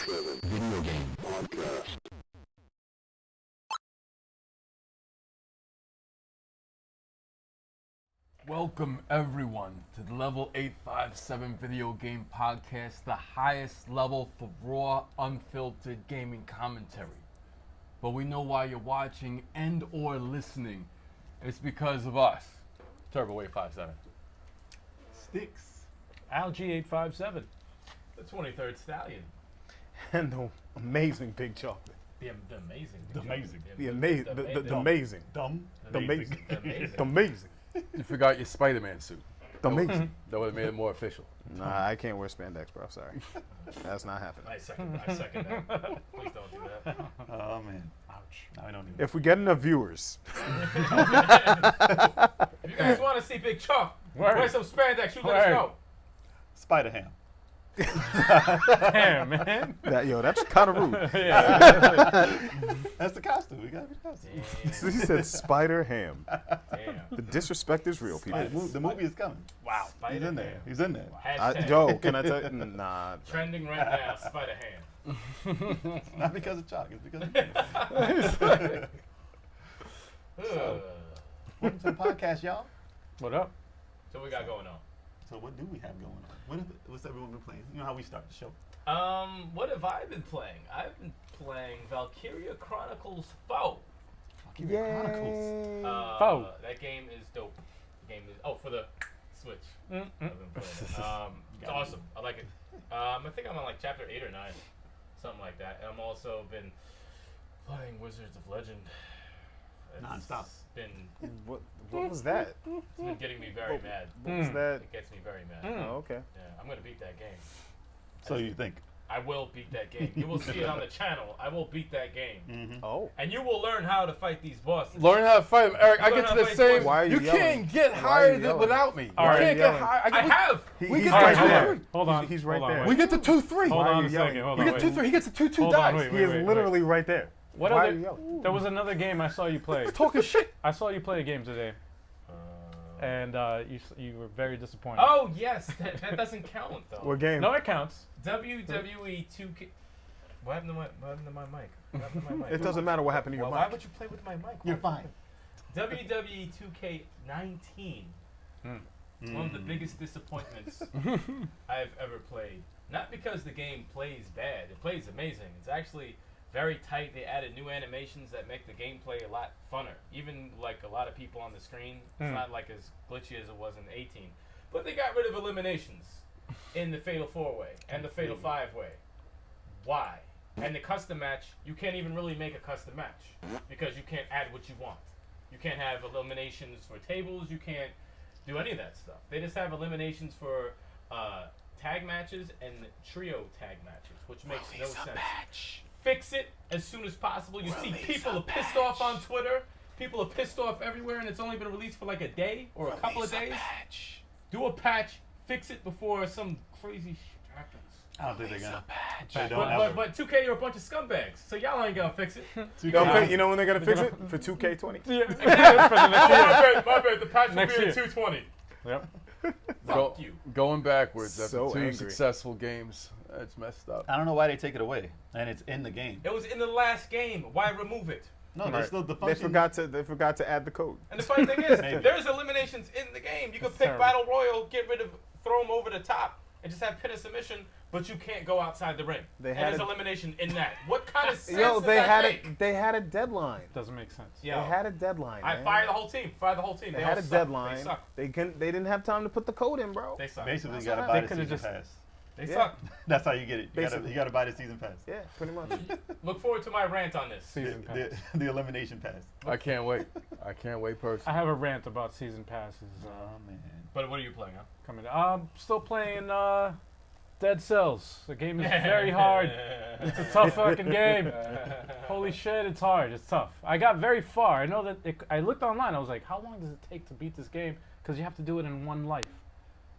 Video Game Podcast. Welcome everyone to the Level 857 Video Game Podcast, the highest level for raw, unfiltered gaming commentary. But we know why you're watching and or listening. It's because of us. Turbo 857. Sticks. Algae 857. The 23rd Stallion. And the amazing Big Chocolate. The amazing. The amazing. The amazing. The amazing. Dumb. The amazing. amazing. The amazing. You forgot your Spider-Man suit. The amazing. That would have made it more official. Nah, I can't wear spandex, bro. Sorry. That's not happening. I second that. Please don't do that. Oh man. Ouch. No, I don't need If we get enough viewers, If you guys want to see Big Chuck, wear some spandex, you let us know. Spider Ham. Damn, man. that's kind of rude. That's the costume. We got the costume. He said Spider Ham. Damn. The disrespect is real, people. The movie is coming. Wow. He's in there. He's in there. Hashtag Can I tell you? Nah. trending right now, Spider Ham. Not because of Chuck. It's because of Welcome to the podcast, y'all. What up? So we got going on. So what do we have going on? What's everyone been playing? You know how we start the show. What have I been playing? I've been playing Valkyria Chronicles 4. Chronicles. Foe. That game is dope. The game is for the Switch. Mm-mm. I've been playing it. It's awesome. I like it. I think I'm on like chapter 8 or 9, something like that. And I'm also been playing Wizards of Legend. Non-stop. What was that? It's been getting me very mad. What was that? It gets me very mad. Oh, okay. Yeah, I'm gonna beat that game. So you think? I will beat that game. You will see it on the channel. I will beat that game. Mm-hmm. Oh. And you will learn how to fight these bosses. Learn how to fight them, Eric. I get to the same. Why are you yelling? can't get Why are higher you than yelling? without me. All You right, can't get yelling. higher. I have. He's We get right to there. 2-3. Hold on. He's right hold on, there. wait. We get to 2-3. Hold Why on are a you second. yelling? Hold We on. get Wait. 2-3. He gets a 2-2 Hold on, dice. wait. He is literally right there. What Why other? are you yelling? There was another game I saw you play. Talking shit. I saw you play a game today, and you were very disappointed. Oh yes, that doesn't count though. What game? No, it counts. WWE 2K. What happened to my mic? What happened to my mic? It doesn't matter what happened to your Why mic. would you play with my mic? You're fine. WWE 2K19. One of the biggest disappointments I've ever played. Not because the game plays bad. It plays amazing. It's actually very tight. They added new animations that make the gameplay a lot funner. Even like a lot of people on the screen, it's not like as glitchy as it was in 18. But they got rid of eliminations in the Fatal 4-way and the Fatal 5-way. Why? And the custom match, you can't even really make a custom match because you can't add what you want. You can't have eliminations for tables. You can't do any of that stuff. They just have eliminations for tag matches and trio tag matches, which makes no sense. Fix it as soon as possible. You see people are pissed off on Twitter. People are pissed off everywhere, and it's only been released for like a day or a couple of days. Do a patch. Fix it before some crazy shit happens. I don't think they're gonna. But 2K are a bunch of scumbags, so y'all ain't gonna fix it. You know when they're gonna fix it? For 2K20. Yeah. For the next year. My bad. The patch will Next be year. at 220. Yep. Fuck you. Going backwards after So two angry. successful games. That's messed up. I don't know why they take it away, and it's in the game. It was in the last game. Why remove it? No, Right. there's still the They function. forgot to add the code. And the funny thing is, Maybe. there's eliminations in the game. You can pick terrible. Battle Royal, get rid of, throw them over the top, and just have pin and submission, but you can't go outside the ring. They And had there's a- elimination in that. What kind of sense Yo, does they that had make? they had a deadline. Doesn't make sense. Yo, They had a deadline. I man. fire the whole team. Fire the whole team. They all had a suck. deadline. They suck. They didn't have time to put the code in, bro. They suck. Basically, you That's gotta what buy They the could've season just- pass. They Yeah. suck. That's how you get it. Basically. You gotta buy the season pass. Yeah, pretty much. Look forward to my rant on this. Season pass. The elimination pass. I can't wait. I can't wait I personally. have a rant about season passes man. But what are you playing, huh? coming. I'm still playing Dead Cells. The game is very hard. It's a tough fucking game. Holy shit, it's hard. It's tough. I got very far. I know that I looked online. I was like, how long does it take to beat this game? Because you have to do it in one life.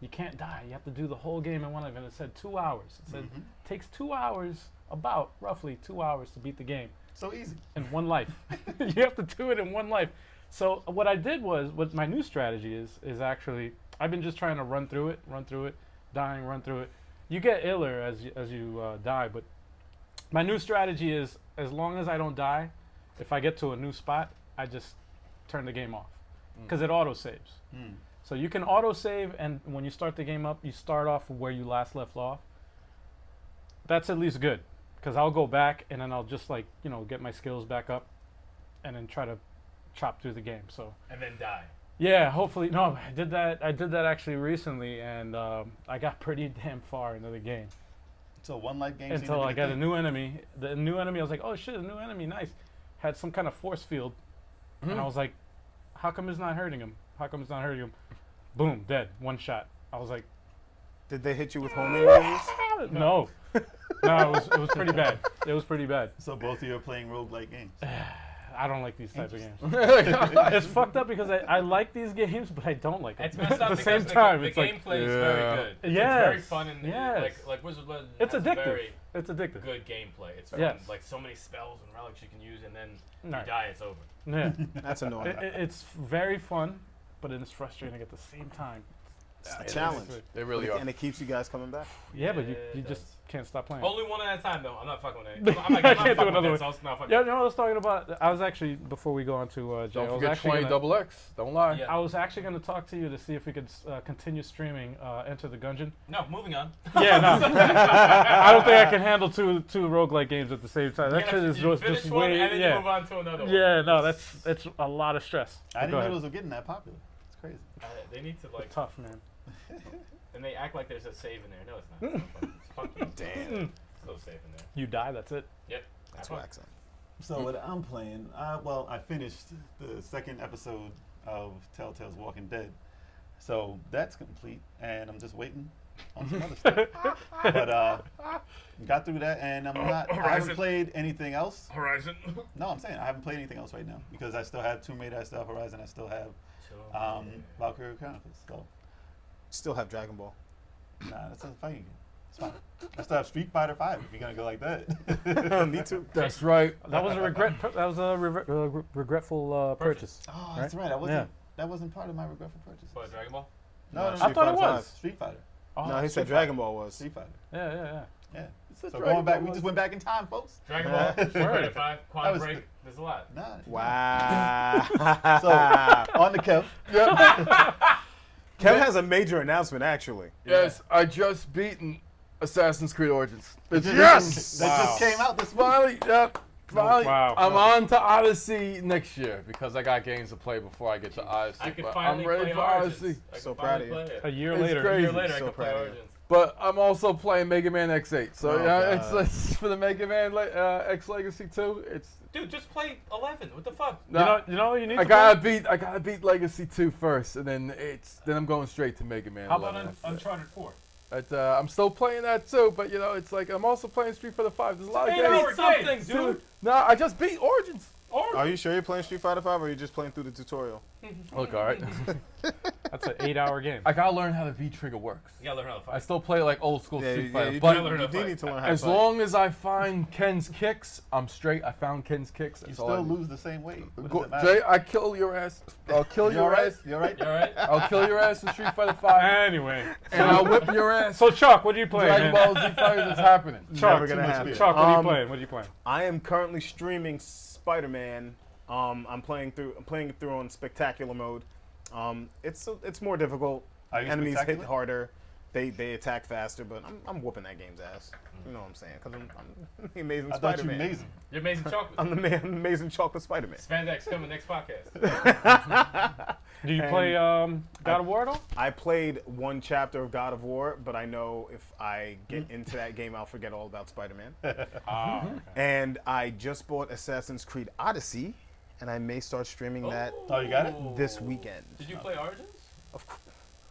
You can't die. You have to do the whole game in one life. And it said 2 hours. It said it takes 2 hours, about roughly 2 hours to beat the game So easy. in one life. You have to do it in one life. So what I did was, what my new strategy is actually, I've been just trying to run through it, dying, run through it. You get iller as you die, but My new strategy is, as long as I don't die, if I get to a new spot, I just turn the game off. Because it auto-saves. So you can auto-save, and when you start the game up, you start off where you last left off. That's at least good. Because I'll go back, and then I'll just, like, you know, get my skills back up, and then try to chop through the game. So. And then die. Yeah, hopefully. No, I did that actually recently, and I got pretty damn far into the game. So one life game. Until I got a new enemy. The new enemy, I was like, oh shit, a new enemy, nice. Had some kind of force field. And I was like, how come it's not hurting him? How come it's not hurting him? Boom, dead. One shot. I was like, Did they hit you with homing rings? no. No, it was pretty bad. It was pretty bad. So both of you are playing roguelike games. I don't like these types of games. It's fucked up because I like these games, but I don't like them. It's messed up At the because same time, the it's like, gameplay is very good. It's Yes. very fun and Yes. like Wizard of Blood it's has addictive. very It's addictive. good gameplay. It's fun. Yes. Like so many spells and relics you can use, and then Right. you die, it's over. Yeah. That's annoying. It's very fun, but it's frustrating at the same time. It's a It is. challenge. They really are. And it keeps you guys coming back. Yeah, but Yeah, you it just can't stop playing. Only one at a time, though. I'm not fucking with it. I'm like, I I'm not can't do fucking another with one. this. I was not fucking Yeah, with you know what I was talking about? I was actually, before we go on to Jay, I Don't was forget actually 20 gonna, double X. Don't lie. Yeah. I was actually going to talk to you to see if we could continue streaming Enter the Gungeon. No, moving on. Yeah, no. I don't think I can handle two roguelike games at the same time. That shit is you just finish one way, and then yeah. you move on to another one. Yeah, no, that's a lot of stress. I didn't Go know ahead. those were getting that popular. It's crazy. They need to like, Tough, man. and they act like there's a save in there. No, it's not. It's fucking Damn. There's no save in there. You die, that's it. Yep. That's Have fun. waxing. So what I'm playing, well, I finished the second episode of Telltale's Walking Dead. So that's complete, and I'm just waiting on some other stuff. But got through that, and I haven't Horizon. played anything else. Horizon. No, I'm saying I haven't played anything else right now because I still have Tomb Raider, I still have Horizon, I still have Valkyrie Chronicles. So Still have Dragon Ball. nah, that's a fighting game. It's fine. I still have Street Fighter 5 if you're gonna go like that. Me too. That's right. That was a regretful purchase. Oh, that's right. That wasn't part of my regretful purchase. What, Dragon Ball? No, I thought it Fighter was. Street Fighter. Oh, No, he said Dragon Ball was. Street Fighter. Yeah. Yeah. It's a So Dragon going back, Ball we was- just went back in time, folks. Dragon Ball, Street Fighter 5, That Quantum was Break. good. There's a lot. Nah. Wow. So on the Kev. Kev has a major announcement, actually. Yes, I just beaten Assassin's Creed Origins. That Yes! just came out this week. Finally, yep. Finally, Wow. I'm on to Odyssey next year because I got games to play before I get to Odyssey. I could but finally I'm ready play for Origins. Odyssey. I could So finally proud of you. play it. A year It's later. A crazy. year later, I So could play proud of you. Origins. But I'm also playing Mega Man X8. So Oh, yeah, God. it's for the Mega Man X Legacy 2. It's Dude, just play 11. What the fuck? no, You know what you need I to gotta beat Legacy 2 first, and then I'm going straight to Mega Man. How about 11 after that. Uncharted 4? But, I'm still playing that too, but you know, it's like I'm also playing Street Fighter 5. There's a lot of 8 hour games. something, dude. No, I just beat Origins. Are you sure you're playing Street Fighter 5 or are you just playing through the tutorial? Look, all right. That's an 8-hour game. I gotta learn how the V trigger works. You gotta learn how to I fight. still play like old school Yeah, Street Fighter, you but do, learn you how to do fight. need to learn how to as fight. long as I find Ken's kicks, I'm straight. I found Ken's kicks. You That's all I still need. lose the same way. What Go- does it matter? Jay, I kill your ass. I'll kill You your alright? ass. You alright? You alright? I'll kill your ass in Street Fighter 5, Anyway. and I'll whip your ass. So Chuck, what are you playing, Dragon man? Ball Z Fighters is happening. Chuck, Never gonna happen. Chuck, what are you Um, playing? What are you playing? I am currently streaming Spider-Man. I'm playing it through on spectacular mode. It's more difficult. Are you Enemies hit spectacular? harder. They attack faster, but I'm whooping that game's ass. You know what I'm saying? Because I'm the amazing I thought you Spider-Man. amazing. You're amazing chocolate. I'm the amazing chocolate Spider-Man. Spandex coming next podcast. Do you and play God of War at all? I played one chapter of God of War, but I know if I get into that game, I'll forget all about Spider-Man. And I just bought Assassin's Creed Odyssey, and I may start streaming that Oh, you got it? this weekend. Did you play Origins?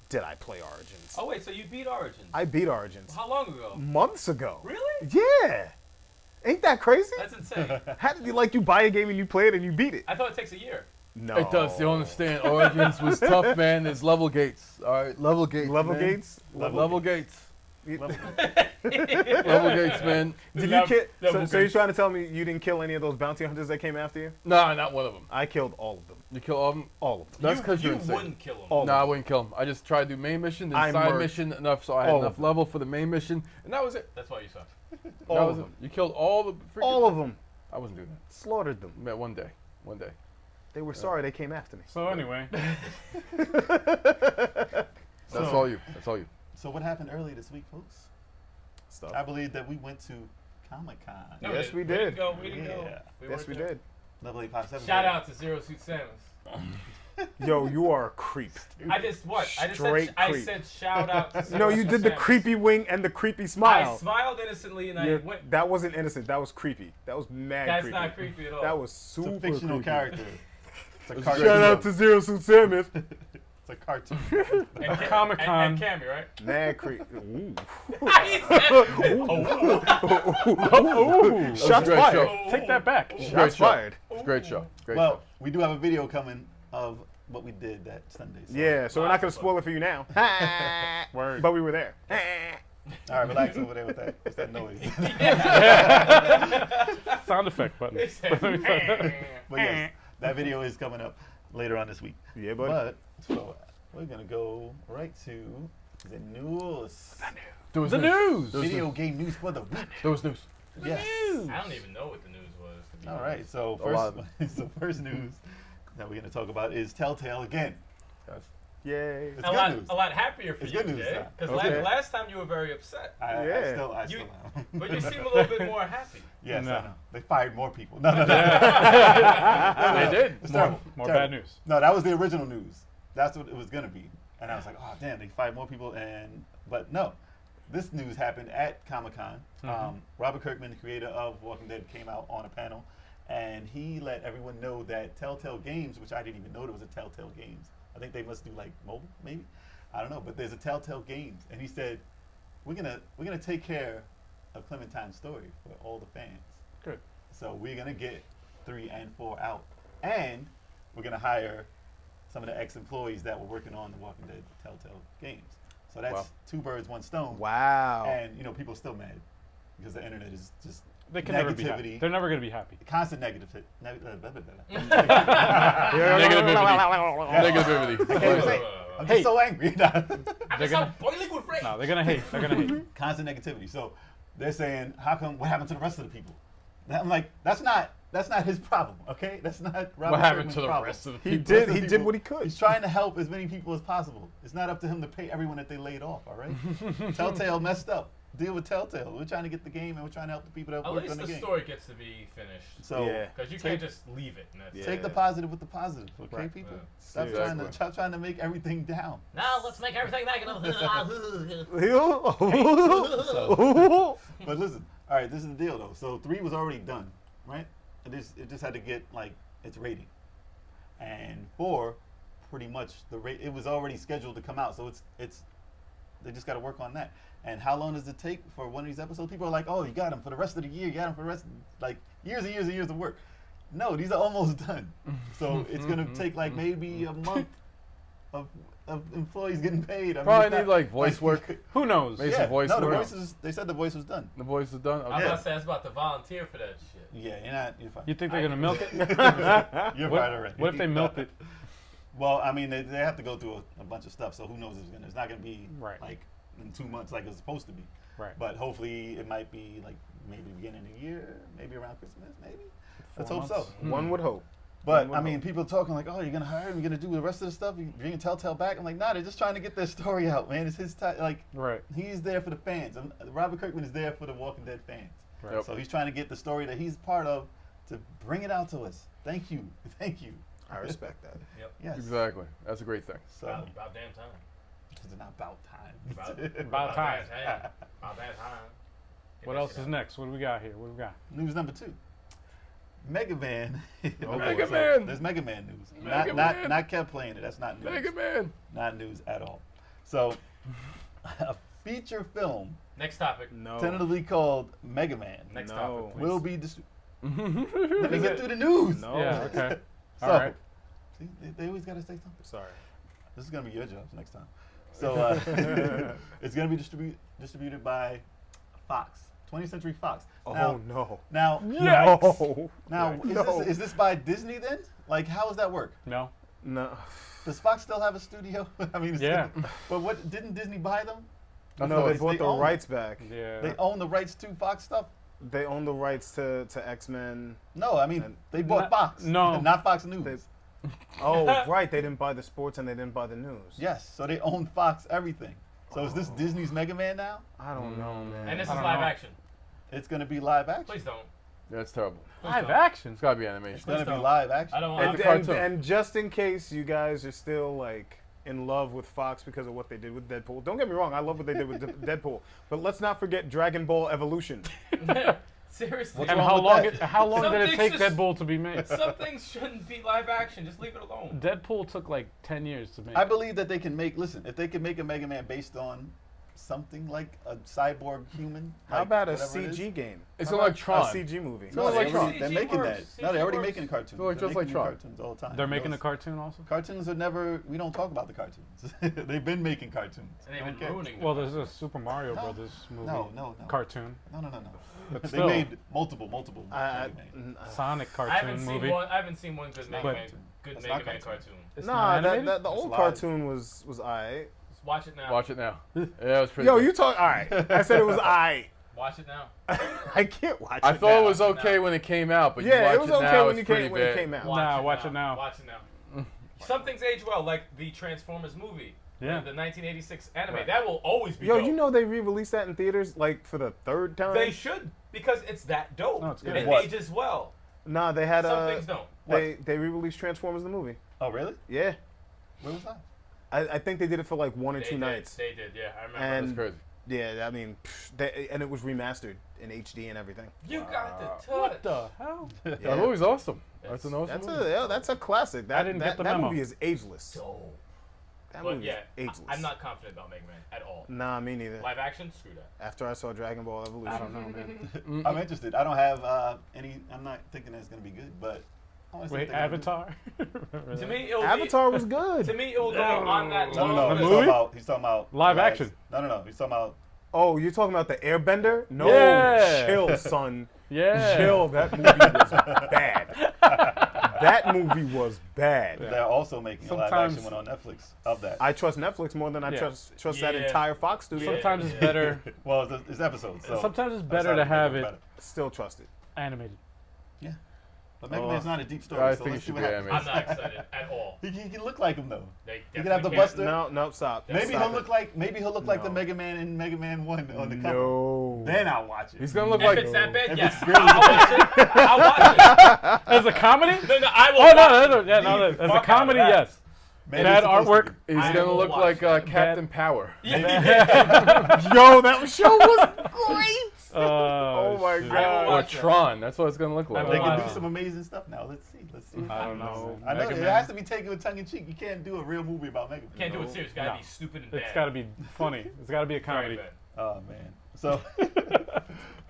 Did I play Origins? Oh wait, so you beat Origins? I beat Origins How long ago? months ago. Really? Yeah. Ain't that crazy? That's insane. How did you buy a game and you play it and you beat it? I thought it takes a year. No. It does. You understand? Origins was tough, man. There's level gates. All right, level gates. Level man. gates? Level gates. Level- Level gates, man. Did you Level- kill? level So you're gates. trying to tell me you didn't kill any of those bounty hunters that came after you? Nah, not one of them. I killed all of them. You kill all of them? All of them. That's because you you're insane. wouldn't kill him. All No, I wouldn't kill him. I just tried to do main mission, then I side murked mission enough so I had all of enough them. level for the main mission, and that was it. That's why you suck. All of them. You killed all the freaking... All of them. I wasn't doing that. Slaughtered them. Man, one day. They were sorry they came after me. So anyway, That's all you. So what happened early this week, folks? Stuff. I believe that we went to Comic-Con. No, Yes, we Way to did. go, way to go. Yeah. Yes, we did. Level 857. Shout out to Zero Suit Samus. Yo, you are a creep. I just Straight I creep. said shout out to Zero No, you Suit did the Samus. creepy wing and the creepy I smile. smiled innocently and I went. That wasn't innocent. That was creepy. That was mad That's creepy. not creepy at all. That was It's super a fictional creepy. character. It's a Shout cartoon. Shout out to Zero Suit Samus. It's a cartoon. and Comic-Con. and Cammy, right? Mad creepy. Ooh. He said, ooh, Shots great fired. show. take that back. Shots fired. It's a great show. Well, we do have a video coming of what we did that Sunday. So. Yeah, so we're not going to spoil it for you now. Word. But we were there. All right, relax over there with that noise. Sound effect button. he said, But yes, that video is coming up later on this week. Yeah, buddy. But so we're gonna go right to the news. There was The news. Video game news for the week. There was news. Yes. I don't even know what the news was. To be All honest. right. So A lot first news that we're gonna talk about is Telltale again. Yes. Yay. It's A good lot, news. a lot happier for It's you, good news, Jay. huh? Because Okay. last time you were very upset, I Yeah. still am. but you seem a little bit more happy. Yes, No. I know. They fired more people. No. They did. It's More, terrible. more Terrible. bad news. No, that was the original news. That's what it was gonna be. And I was like, oh damn, they fired more people. But no, this news happened at Comic-Con. Robert Kirkman, the creator of Walking Dead, came out on a panel, and he let everyone know that Telltale Games, which I didn't even know there was a Telltale Games. I think they must do like mobile, maybe. I don't know, but there's a Telltale Games, and he said, we're gonna take care of Clementine's story for all the fans. Good. So we're gonna get 3 and 4 out, and we're gonna hire some of the ex-employees that were working on the Walking Dead Telltale Games. So that's Wow. 2 birds, 1 stone. Wow. And people are still mad because the internet is just They can never be happy. negativity, They're never going to be happy. constant negative. Negativity. I'm just so angry. I'm They're so gonna- boiling with rage. No, they're going to hate. They're going to hate. Constant negativity. So they're saying, how come? What happened to the rest of the people? And I'm like, that's not his problem. Okay, that's not Robert What happened Kirkman's to the problem. rest of the He people? did. He did what he could. He's trying to help as many people as possible. It's not up to him to pay everyone that they laid off. All right. Telltale messed up. Deal with Telltale. We're trying to get the game, and we're trying to help the people that At worked least on the the game. story gets to be finished. So Yeah. Because you can't just leave it. And that's Yeah. it. take the positive with the positive, okay, Right. people? Yeah. Stop Seriously. trying to make everything down. Now let's make everything negative. But listen, all right, this is the deal though. So 3 was already done, right? It just had to get like its rating, and 4, pretty much it was already scheduled to come out. So it's they just got to work on that. And how long does it take for one of these episodes? People are like, oh, you got them for the rest of the year. You got them for the rest, like years and years and years of work. No, these are almost done. So it's gonna take like maybe a month of employees getting paid. I mean, Probably it's not- need like voice work. Who knows? Maybe Yeah, some voice no, the work. voices. They said the voice was done. The voice is done. I'm Okay. about to say I was about to volunteer for that shit. Yeah, you're fine. You think they're going to milk it? You're What, right already. what if they milk it? Well, I mean, they have to go through a bunch of stuff, so who knows if it's not going to be Right. like in 2 months like it's supposed to be. Right. But hopefully it might be like maybe beginning of the year, maybe around Christmas, maybe. Let's 4 hope months? so. One would hope. But One I would mean, hope. people talking like, "Oh, you're gonna hire him? You're gonna do the rest of the stuff? You bringing Telltale back?" I'm like, "Nah, they're just trying to get their story out, man. It's his time. Like, Right. he's there for the fans. Robert Kirkman is there for the Walking Dead fans. Right. Yep. So he's trying to get the story that he's part of to bring it out to us. Thank you, thank you. I respect that. Yep. Yes. Exactly. That's a great thing. So About damn time. it's not about time. About time. Damn time. About that time. Get What that else shit is out. next? What do we got here? What do we got? News number 2. Megaman. Megaman. There's Megaman news. Megaman. Not kept playing it. That's not news. Megaman. Not news at all. So, a feature film Next topic. No. tentatively called Megaman Next No. topic. Please. will be Let me get through the news. No. Yeah, okay. So, All right. see, they always got to say something. Sorry. This is gonna be your job next time. So it's gonna be distributed by Fox, 20th Century Fox. Oh now, no. now, No. now, No. is this by Disney then? Like, how does that work? No. No. Does Fox still have a studio? I mean, Yeah. but what didn't Disney buy them? No, they bought They the own it. rights back. Yeah. They own the rights to Fox stuff. They own the rights to X-Men. No, I mean And- they bought Not- Fox. no. Not Fox News. They- Oh, right. They didn't buy the sports and they didn't buy the news. Yes, so they own Fox everything. So is this Disney's Mega Man now? I don't know, man. And this I is don't live know. action. It's gonna be live action. Please don't. That's terrible. Live action. It's got to be It's animation. gonna be don't. live action. I don't want And, the and, cartoon. and just in case you guys are still like in love with Fox because of what they did with Deadpool, don't get me wrong, I love what they did with Deadpool, but let's not forget Dragon Ball Evolution. Seriously. What's And wrong how with long? that? How long Some did it things take just- Deadpool to be made? Some things shouldn't be live action. Just leave it alone. Deadpool took like 10 years to make. I believe that they can make. Listen, if they can make a Mega Man based on something like a cyborg human. How like about a whatever it is. CG game? It's How like about Tron. A CG movie. It's No, like they Tron. already, they're CG making works. that. No, they're CG already works. making cartoons. Feel like They're just like making Tron. cartoons all the time. They're making a Those cartoon also. Cartoons are never. We don't talk about the cartoons. They've been making cartoons. And they've Don't been care. ruining Well, them. there's a Super Mario No. Brothers movie. No. Cartoon. No. But They still. made multiple. I- Mega Man. Sonic I cartoon haven't movie. seen one. I haven't seen one good Mega But- Man. Good It's Mega not Man cartoon. cartoon. It's Nah, not the animated? old live. cartoon was alright. Just watch it now. Watch it now. Yeah, it was pretty Yo, good. you talk. All right, I said it was alright. Watch it now. I can't watch it. I thought now. it was okay when it came out, but you Yeah, watch it was okay now, when it's you pretty came when it bad. came out. Nah, watch it now. Watch it now. Some things age well, like the Transformers movie. Yeah. The 1986 anime. Right. That will always be Yo, dope. you know they re-released that in theaters like for the third time. They should, because it's that dope. No, it's good. It What? ages well. Nah, they had Some things don't. they re-released Transformers the movie. Oh really? Yeah, Where was that? I think they did it for like one or They two did. nights. They did, yeah. I remember. And That's crazy. yeah, I mean, and it was remastered in HD and everything. You got the touch. What the hell? That movie's awesome. That's an awesome That's movie. that's a classic. That, didn't that, get the that memo. movie is ageless. Dope. That But movie yeah, is ageless. I'm not confident about Mega Man at all. Nah, me neither. Live action, screw that. After I saw Dragon Ball Evolution. I don't know, man. I'm interested. I don't have any. I'm not thinking that it's gonna be good, but I want to see. Wait, what they're gonna do. Avatar? To me, it'll Avatar was be, good. to me, it will go on that No, long no, The he's list. talking movie? about. He's talking about Live Rise. action. No. He's talking about. Oh, you're talking about the Airbender? No, Yeah. chill, son. Yeah. Chill. That movie was bad. That movie was bad. They're also making a live Sometimes- action one on Netflix of that. I trust Netflix more than I Yeah. trust that Yeah. entire Fox studio. Sometimes it's better. Well, it's episodes. So Sometimes it's that's better how to they have make it better. Still trust it. animated. But Mega Man's not a deep story. I so think let's it see should what be happens. I'm not excited at all. He can look like him though. They He can have the definitely Buster. No, stop. Maybe Stop he'll it. look like the No. Mega Man in Mega Man 1 on the cover. No. Then I'll watch it. He's gonna look If like it's that bad, If yes. it's really I'll watch it. I'll watch As a comedy? it. No, I will Oh, watch no, it. no, yeah, no, Leave the as a fuck out of comedy, that. yes. Maybe Bad it's supposed to artwork. be. he's I gonna will look watch like that. Captain Power. Yo, that show was great. Oh my shit. God. Or watch it. Tron. That's what it's gonna look like. They can Wow. do some amazing stuff now. Let's see. I don't know. I know Mega it Man. has to be taken with tongue in cheek. You can't do a real movie about Mega Man. Can't do it serious. Gotta No. be stupid and bad. It's got to be funny. It's got to be a Very comedy. bad. Oh man. So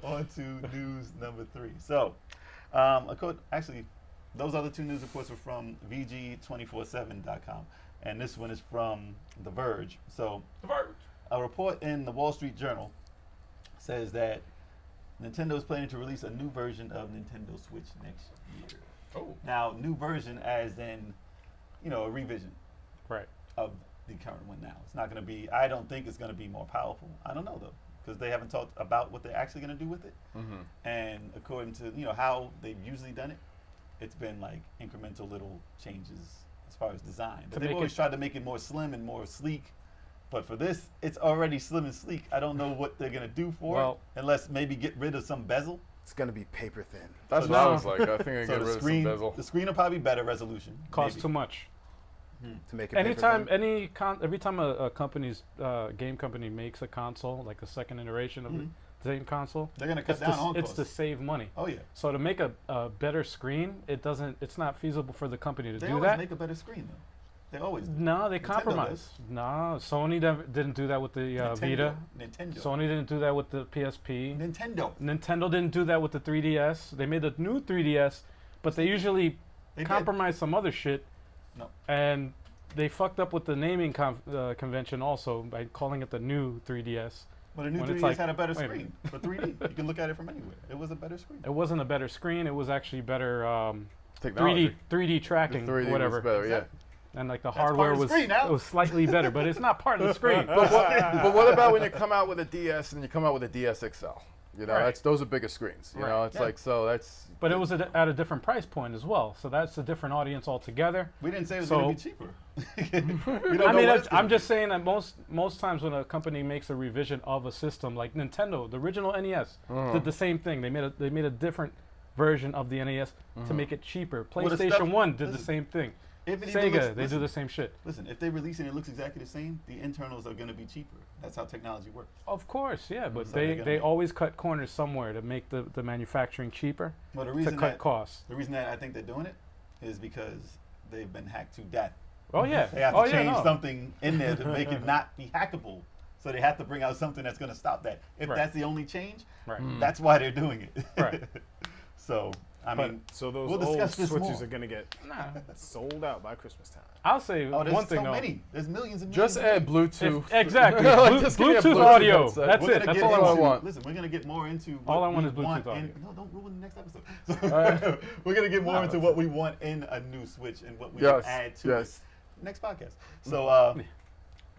on to news number 3. So actually those other 2 news reports were from VG247.com, and this one is from The Verge. So The Verge. a report in the Wall Street Journal says that Nintendo is planning to release a new version of Nintendo Switch next year. Oh. Now, new version as in, a revision Right. of the current one now. It's not going to be, I don't think it's going to be more powerful. I don't know, though, because they haven't talked about what they're actually going to do with it. And according to, how they've usually done it, it's been like incremental little changes as far as design. But To they've make always it- tried to make it more slim and more sleek. But for this, it's already slim and sleek. I don't know what they're going to do for Well- it, unless maybe get rid of some bezel. It's gonna be paper thin. That's So what I now- was like. I think I So get the rid screen, of some bezel. the screen will probably be better resolution. Costs maybe. too much. To make it Anytime, paper thin. every time a company's game company makes a console, like a second iteration of the same console, They're going to cut it's down to, on it's costs. to save money. Oh, yeah. So to make a better screen, it's not feasible for the company to They do always that. make a better screen, though. They always do. No, they Nintendo compromise. does. No, Sony didn't do that with the Vita. Nintendo. Sony didn't do that with the PSP. Nintendo. Nintendo didn't do that with the 3DS. They made the new 3DS, but they usually They did. compromise some other shit. No. And they fucked up with the naming convention also by calling it the new 3DS. But the new when 3DS it's like, had a better wait a screen for 3D. You can look at it from anywhere. It was a better screen. It wasn't a better screen. It was actually better 3D Technology. 3D tracking, 3D whatever. was better, Exactly. and like the part of hardware the was screen now. it was slightly better, but it's not part of the screen. But what about when you come out with a DS and you come out with a DS XL? You know, Right. those are bigger screens. You know, it's Yeah. like, so that's. But it was at a different price point as well, so that's a different audience altogether. We didn't say it was So- going to be cheaper. We don't I know mean, what it's gonna I'm be. just saying that most times when a company makes a revision of a system, like Nintendo, the original NES did the same thing. They made a different version of the NES to make it cheaper. Well, the PlayStation stuff- 1 did the listen, same thing. If it even Sega, looks- they do listen, the same shit. Listen, if they release it and it looks exactly the same, the internals are going to be cheaper. That's how technology works. Of course, yeah, but So they're they gonna make- always cut corners somewhere to make the manufacturing cheaper Well, the to reason cut that costs. the reason that I think they're doing it is because they've been hacked to death. Oh yeah, They have oh to yeah, change no. something in there to make it not be hackable. So they have to bring out something that's going to stop that. If Right. that's the only change, Right. that's why they're doing it. Right. So, I But- mean, So those We'll old discuss this switches more. are gonna get Nah, sold out by Christmas time. I'll say oh, there's one so thing though. many. There's millions and millions. Just of add things. Bluetooth. Exactly. Like, just give me a Bluetooth Bluetooth audio. headset. That's We're it. gonna That's get all I into- want. want. Listen, we're gonna get more into All what I want we is Bluetooth want audio. no, don't ruin the next episode. So, we're gonna get more No, into that's what we want in a new Switch and what we Yes, can add to yes. it next podcast. So,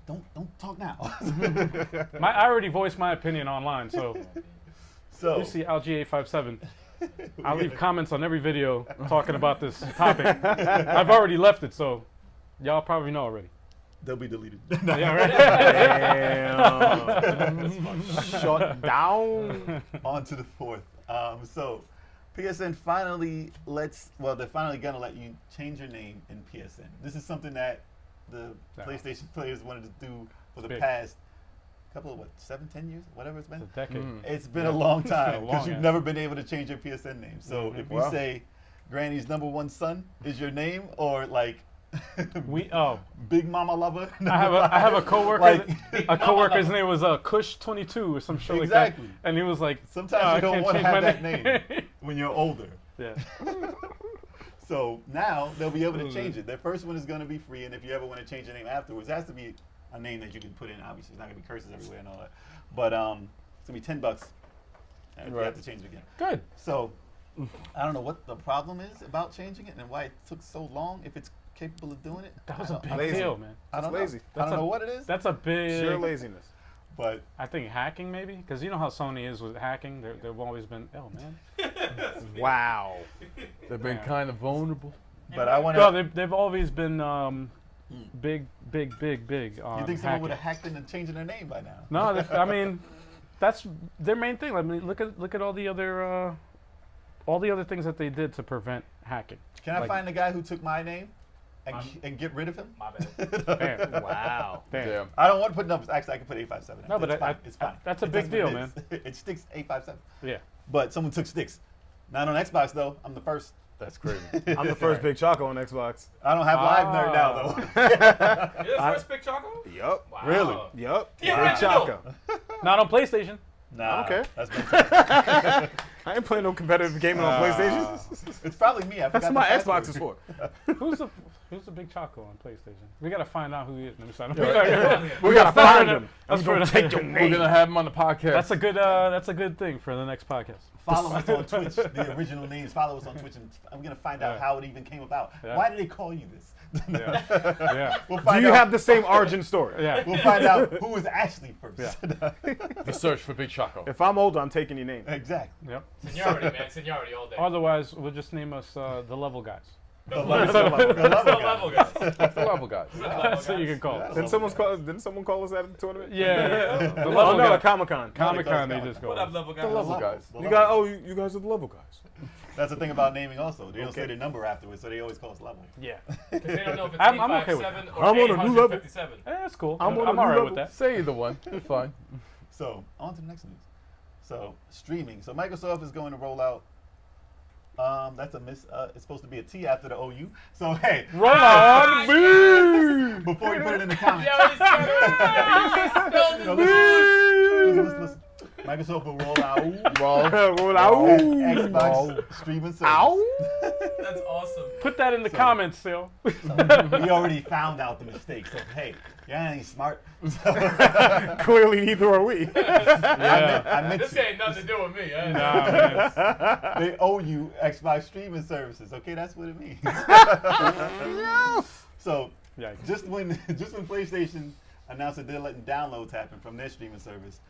don't talk now. I already voiced my opinion online, so So, you see LG857. I'll leave comments on every video talking about this topic. I've already left it, so y'all probably know already. they'll be deleted. Yeah, right. Damn. Shut down. On to the fourth. So, PSN finally they're finally gonna let you change your name in PSN. This is something that the Yeah. PlayStation players wanted to do for the big. past couple of 7-10 years, whatever it's been. It's a decade. It's been a long time because long you've ass. never been able to change your PSN name. So if you Wow. say Granny's number one son is your name, or like Big Mama Lover. I have a coworker. Like- A coworker's name was Kush22 or some shit like Exactly. that, and he was like, Sometimes "Oh, you I don't can't want to change have my that name when you're older. Yeah. So now they'll be able to change it. Their first one is going to be free, and if you ever want to change your name afterwards, it has to be a name that you can put in. Obviously, it's not going to be curses everywhere and all that. But it's going to be $10, and if you have to change it again. Good. So I don't know what the problem is about changing it and why it took so long. If it's capable of doing it, That was I a don't- big Lazy. deal, man. I don't lazy. know. I That's don't a- know what it is, That's a big. Sheer laziness. but I think hacking maybe, because you know how Sony is with hacking. They've always been. Oh man. Wow. They've been Yeah. kind of vulnerable. I want No, to. they've always been big. You think someone hacking. would have hacked in and changing their name by now? No, I mean, that's their main thing. I mean, look at all the other things that they did to prevent hacking. Can I Like- find the guy who took my name and, I'm- and get rid of him? My bad. Damn. Wow. Damn. Damn. I don't want to put numbers. Actually, I can put 857. No, but it's fine. I- It's fine. that's a It big what deal, it man. is. It sticks 857. Yeah. But someone took sticks. Not on Xbox though. I'm the first. That's crazy. I'm the first Big Choco on Xbox. I don't have live nerd now though. You're the first Big Choco? Yup. Wow. Really? Yup. Yeah, Big right. Choco. Not on PlayStation. Nah. Okay. That's my I ain't playing no competitive gaming on PlayStation. It's probably me. I That's forgot what my the Xbox is password. for. Who's the Big Choco on PlayStation? We gotta find out who he is. Let me sign up. We gotta find him. That's I'm for gonna the- take your We're name. gonna have him on the podcast. That's a good thing for the next podcast. Follow us on Twitch. The original names. Follow us on Twitch, and I'm gonna find out Yeah. how it even came about. Yeah. Why did they call you this? Yeah. Yeah. We'll Do find you out. have the same origin story? Yeah. We'll find out who was actually first. the search for Big Choco. If I'm older, I'm taking your name. Exactly. Yep. Seniority, man. Seniority all day. Otherwise, we'll just name us the level guys. The level guy. That's the level, guys. That's what you can call it. Didn't someone call us at the tournament? Yeah. The Oh level no, guys. at Comic-Con. Comic-Con, they just go. What up, level guys? The level guys. You guys are the level guys. That's the thing about naming also. They don't Okay. say their number afterwards, so they always call us level. Yeah. Because they don't know if it's I'm okay with 857 I'm or on a new level. 857. That's cool. I'm on a I'm new alright level. with that. Say either one. It's fine. So, on to the next news. So, streaming. So, Microsoft is going to roll out. That's a miss. It's supposed to be a T after the OU. So, hey, Roll on, boom! before you put it in the comments. Yo, he's spelled No, it. listen. Microsoft will roll out Roll out. Xbox streaming service. That's awesome. Put that in the comments, Phil. We already found out the mistake. So, hey, y'all ain't smart. Clearly, neither are we. I meant This to. ain't nothing to do with me. Eh? Nah, man. They owe you Xbox streaming services. Okay, that's what it means. So Yikes. just when PlayStation announced that they're letting downloads happen from their streaming service,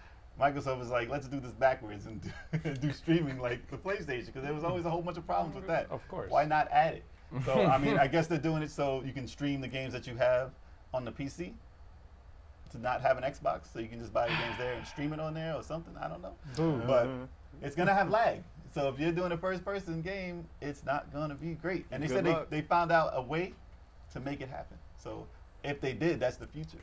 Microsoft was like, let's do this backwards and do streaming like the PlayStation, because there was always a whole bunch of problems with that. Of course. Why not add it? So I mean, I guess they're doing it so you can stream the games that you have on the PC to not have an Xbox, so you can just buy the games there and stream it on there or something. I don't know. Boom. But it's gonna have lag. So if you're doing a first-person game, it's not gonna be great. And they Good said luck. they found out a way to make it happen. So if they did, that's the future.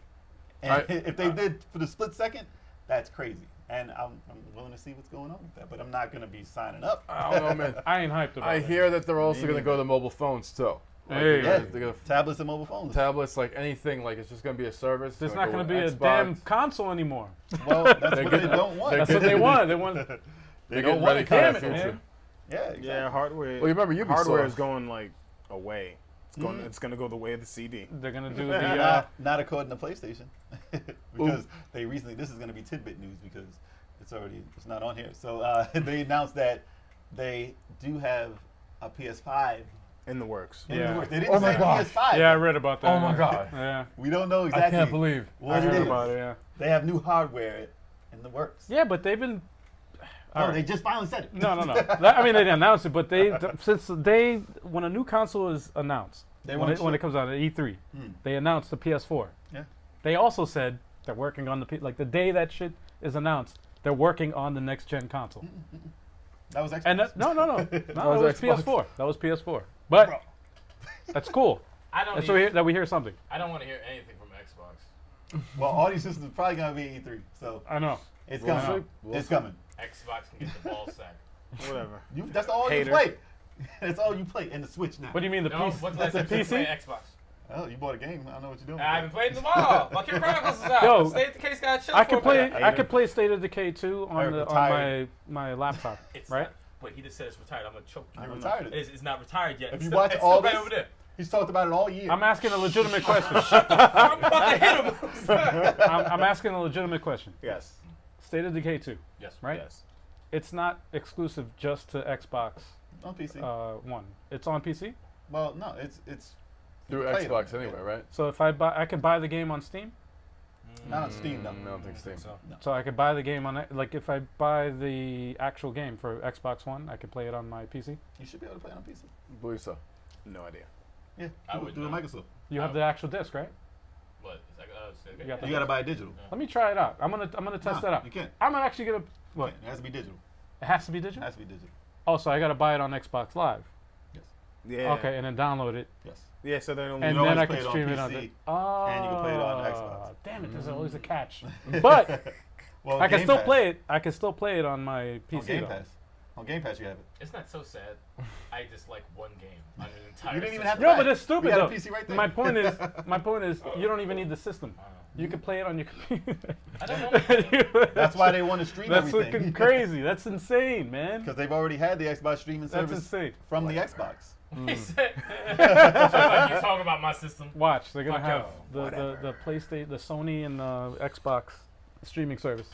And if they did for the split second, that's crazy. And I'm willing to see what's going on with that. But I'm not gonna be signing up. I don't know, man. I ain't hyped about I it. hear that they're also going to go to mobile phones too. Like, Hey. Yeah, they're gonna tablets and mobile phones. tablets, like anything, like it's just going to be a service. There's gonna not go going to be a with damn Xbox. console anymore. Well, that's They're what they getting- don't want. That's what they want. They want. They're They getting don't want ready it. for that Damn it, future. man. Yeah, exactly. Yeah, hardware. Well, you remember Ubisoft. Hardware is going like away. It's going to go the way of the CD. They're going to do the. Not according to PlayStation, because they recently. This is going to be tidbit news because it's not on here. So they announced that they do have a PS5 In the works. in Yeah. the works. They didn't Oh my say gosh. PS5. Yeah, I read about that. Oh my God. Yeah. We don't know I exactly. can't believe. what I it heard is. about it. Yeah. They have new hardware in the works. Yeah, but they've been. Oh, Alright. they just finally said it. No. I mean, they didn't announce it, but when a new console is announced, when it comes out at E3, they announced the PS4. Yeah. They also said they're working on the day that shit is announced, they're working on the next gen console. That was Xbox. And no, that was was Xbox. PS4. That was PS4. But that's cool. I don't. That's Need, that we hear something. I don't want to hear anything from Xbox. Well, all these systems are probably gonna be E3, so I know. it's We'll coming. see. It's coming. Xbox can get the ball sack. Whatever. That's all Hater. you play. That's all you play. And the Switch now. What do you mean the No, PC? what's the last time you PC? played Xbox? Oh, you bought a game. I don't know what you're doing. I haven't played them all. Fucking Chronicles is out. Yo, State the case got chill I for could a play. bit. I could play State of Decay 2 on Eric on retired. my laptop, It's right? Not, wait, he just said it's retired. I'm gonna choke you. You're retired. It's not retired yet. If It's you still- watch it's all still right this- over there. He's talked about it all year. I'm asking a legitimate question. I'm about to hit him. I'm asking a legitimate question. Yes. State of Decay 2, Yes. right? Yes. It's not exclusive just to Xbox on PC. One. It's on PC. Well, no, it's Through you play it on Xbox it, anyway, right? So if I can buy the game on Steam. Not on Steam, no. I don't think Steam. So. So I could buy the game on like if I buy the actual game for Xbox One, I could play it on my PC. You should be able to play it on PC. I believe so. No idea. Yeah, I do would it know. Microsoft. You have the actual disc, right? What? It's like, You got You gotta buy it digital. Let me try it out. I'm gonna test that out. You can't. I'm actually gonna. What? It has to be digital. It has to be It digital. has to be digital. Oh, so I gotta buy it on Xbox Live. Yes. Yeah. Okay, and then download it, Yes. Yeah, so they don't. and can then always I play can it on stream it on PC, the. Oh, and you can play it on Xbox. Damn it! There's always a catch. But Well, I can Game still Pass. play it. I can still play it on my on PC Game though. Pass. On Game Pass, you have it. It's not so sad. I just like one game on an entire. You didn't even system. have to No, buy but it. it's stupid We got though. a PC right there. My point is, you don't even need the system. You can play it on your computer. I don't know. That's why they want to stream That's everything. fucking crazy. That's insane, man. Because they've already had the Xbox streaming That's service insane. from the Xbox. He said, like you talking about my system. Watch, they're gonna Fuck have off. the PlayStation, the Sony, and the Xbox streaming service,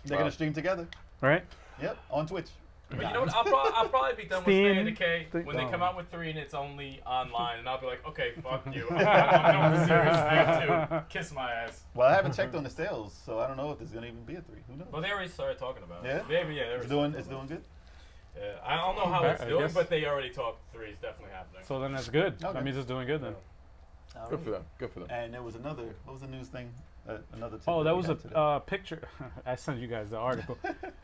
They're gonna stream together. right? Yep, on Twitch. But you know what? I'll probably be done Steam. with State of Decay when they Oh. come out with 3 and it's only online, and I'll be like, okay, fuck you. I'm doing the series here too. Kiss my ass. Well, I haven't checked on the sales, so I don't know if there's gonna even be a 3. Who knows? Well, they already started talking about it. Yeah? Maybe, yeah. It's doing good. Yeah, I don't know how Okay, it's I doing, guess. but they already talked 3 is definitely happening. So then that's good. Okay. That means it's doing good then. Good for them. Good for them. And there was another. What was the news thing? Another. Oh, tidbit that we was had today. a picture. I sent you guys the article,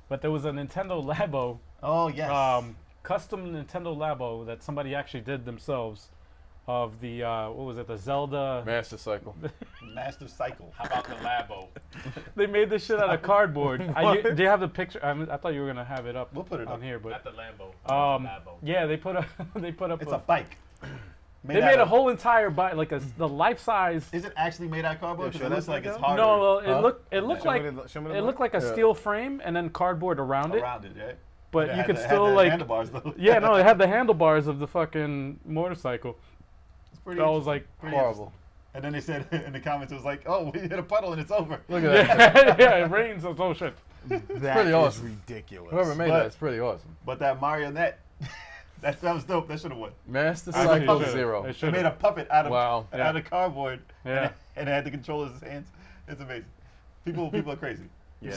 but there was a Nintendo Labo, Oh yes. custom Nintendo Labo that somebody actually did themselves, of the what was it, the Zelda. Master Cycle. Master Cycle. How about the Labo? They made this shit out of cardboard. Do you have the picture? I thought you were gonna have it up. We'll put it on up. here, but Not the Lambo. Um, the Labo. yeah, they put up It's a bike. they made a whole entire bike, like the life size. Is it actually made out of cardboard? Yeah, Because show it looks that like it's video. harder. No, well, it Huh? looked Show like me the- show me the it looked like a Yeah. steel frame and then cardboard around it, around it, right? but It you had could the- it had still the like handlebars though. yeah, no, it had the handlebars of the fucking motorcycle. It's pretty I was like, pretty Horrible. interesting. And then they said in the comments, it was like, "Oh, we hit a puddle and it's over." Look at that. yeah, yeah, it rains. Oh shit. That pretty is awesome. ridiculous. Whoever made But- that is pretty awesome. But that marionette That was dope. That should have won. Master I Cycle should've. Zero. They They should've. made a puppet out of Wow. out of cardboard. Yeah. And it had the controllers in his hands. It's amazing. People are crazy. Yeah.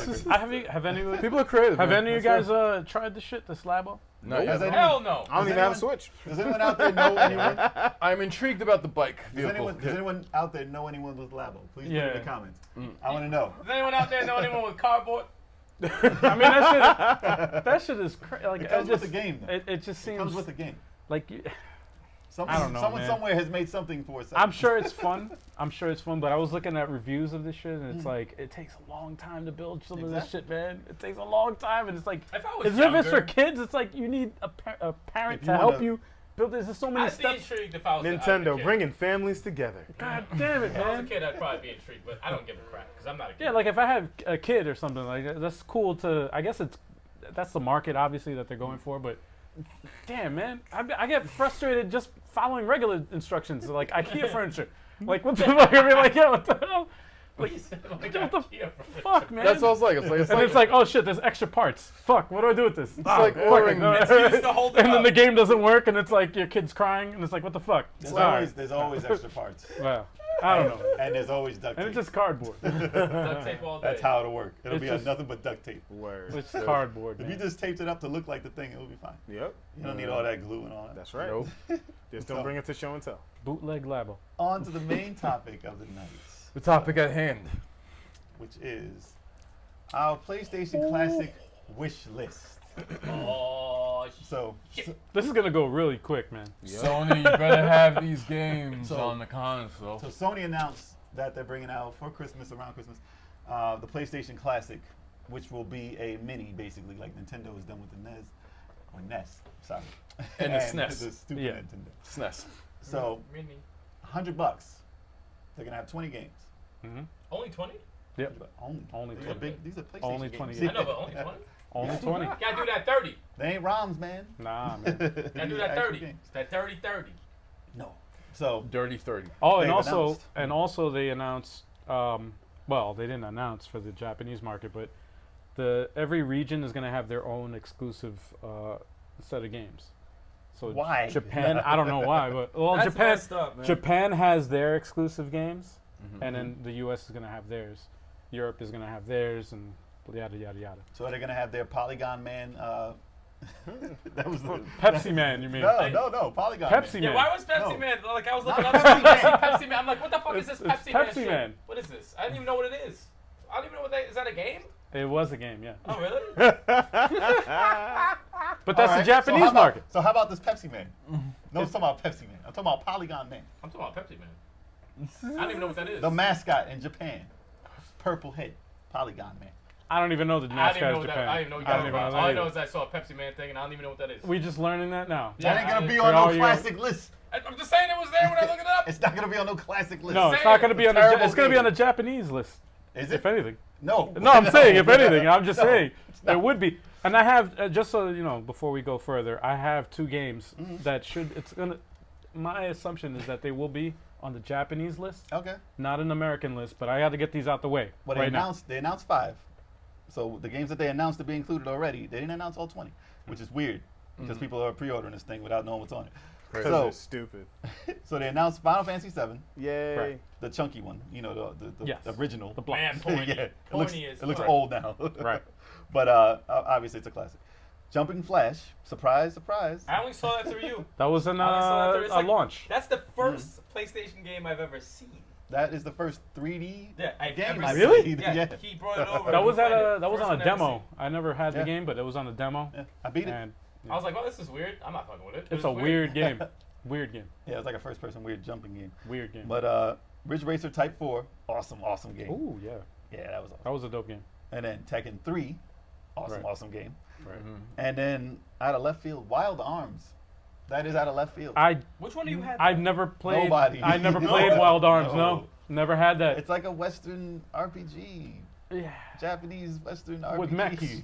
Have any People are creative. have man. any of you That's guys tried this shit, this Labo? No, Has anyone- Hell no. I don't Does even have a anyone- Switch. Does anyone out there know anyone? I'm intrigued about the bike Does vehicle. anyone out there know anyone with Labo? Please put it in Yeah. the comments. I want to know. Does anyone out there know anyone with cardboard? I mean, that shit is crazy. Like, It comes just, with the game, though. It just It seems comes with the game. like Someone, I don't know, someone man. somewhere has made something for us. I'm sure it's fun. I'm sure it's fun, but I was looking at reviews of this shit, and it's like it takes a long time to build some of this Exactly. shit, man. It takes a long time, and it's like If I was as if it's for younger, kids. It's like you need a parent If to you help wanna- you build this. There's so many I'd be steps. intrigued if I was a Nintendo kid. bringing families together. God damn it, If I was a man. kid, I'd probably be intrigued, but I don't give a crap because I'm not a kid. Yeah, like if I had a kid or something like that, that's cool to. I guess that's the market obviously that they're going for, but. Damn, man, I get frustrated just following regular instructions like IKEA furniture. Like what the fuck? I mean, like yeah, what the hell? Like, Like, what the IKEA fuck, man? That's what it's like. It's And it's like, oh shit, there's extra parts. Fuck, what do I do with this? It's like ordering- It's used to hold it and then up. the game doesn't work, and it's like your kid's crying, and it's like, what the fuck? There's always extra parts. Well, I don't know. And there's always duct And tape. it's just cardboard. Duct tape all day. That's how it'll work. It'll It's be just- nothing but duct tape. Word. It's cardboard, If you man. just taped it up to look like the thing, it'll be fine. Yep. You don't need all that glue and all that. That's right. Nope. Just don't bring it to show and tell. Bootleg Labo. On to the main topic of the night, The topic at hand. which is our PlayStation Classic wish list. Oh, So, This is gonna go really quick, man. Sony, you better have these games on the console. so Sony announced that they're bringing out for Christmas, around Christmas, the PlayStation Classic, which will be a mini, basically, like Nintendo has done with the NES, or NES, sorry. And the SNES. The stupid Yeah. Nintendo. SNES. So, Mini. $100. They're gonna have 20 games. Only 20? Yep. Only Only these are 20. big. These are PlayStation Only games. 20 See? I know, but only 20? Only 20. Gotta do that 30. They ain't ROMs, man. Nah, man. Gotta These do are that actual 30. games. It's that 30-30. No. So Dirty 30. Oh, and They've also they announced. Well, they didn't announce for the Japanese market, but every region is gonna have their own exclusive set of games. So Why? Japan, I don't know why, but well, That's Japan. messed up, man. Japan has their exclusive games, Mm-hmm. and then the U.S. is gonna have theirs. Europe is gonna have theirs, and yada yada yada. So they're gonna have their Polygon Man. That was the Pepsi Man, you mean? No, Polygon. Pepsi Man. Yeah, Man. why was Pepsi No. Man? Like, I was looking Not up Pepsi Man. Pepsi Man. I'm like, what the fuck is this It's Pepsi Man Pepsi shit? Man. What is this? I didn't even know what it is. I don't even know what that is. That a game? It was a game, yeah. Oh, really? But that's All the right, Japanese so how about- market. So how about this Pepsi Man? No, I'm talking about Pepsi Man. I'm talking about Polygon Man, I'm talking about Pepsi Man. I don't even know what that is. the mascot in Japan. Purple head, Polygon Man. I don't even know the I didn't mascot even know of what that. Japan. I didn't even know you I don't guys even were know about. that All I either. know is I saw a Pepsi Man thing, and I don't even know what that is. We just learning that now. Yeah, That ain't gonna I- be for on all no your- classic list. I'm just saying it was there when I looked it up. It's not gonna be on no classic list. No, it's saying not going to be on the. terrible It's going to be game. on the Japanese list, Is if it? anything. No. No, I'm saying if anything. I'm just No, saying it's there not. would be. And I have just so you know, before we go further, I have two games that should. It's gonna. My assumption is that they will be on the Japanese list, Okay. not an American list. But I got to get these out the way Well, right now. they announced 5. So the games that they announced to be included already, they didn't announce all 20, which is weird because people are pre-ordering this thing without knowing what's on it. Because So, they're stupid. so they announced Final Fantasy 7, Yay. Right. the chunky one, you know, the Yes. original. The block. Man, pointy. yeah, Pointy as it looks fuck. old now. Right. But obviously it's a classic. Jumping Flash, surprise, surprise. I only saw that through you. That was an, I only saw that through. It's a like- launch. That's the first PlayStation game I've ever seen. That is the first 3D Yeah, I've game ever I seen. Really? played. Yeah, he brought it over. That and was we at played a. it. That was First on a one I've ever demo. seen. I never had Yeah. the game, but it was on a demo. Yeah, I beat it. And I was like, well, this is weird. I'm not fucking with it. it's a weird game. Weird game. Yeah, it was like a first-person weird jumping game. Weird game. But Ridge Racer Type 4, awesome game. Ooh, yeah. Yeah, that was awesome. That was a dope game. And then Tekken 3, Right. awesome game. Right. And then out of left field, Wild Arms. That is out of left field. Which one do you have? I've never played. Nobody. I never No. played Wild Arms. No. No. Never had that. It's like a Western RPG, Yeah. Japanese Western RPG. With mechs.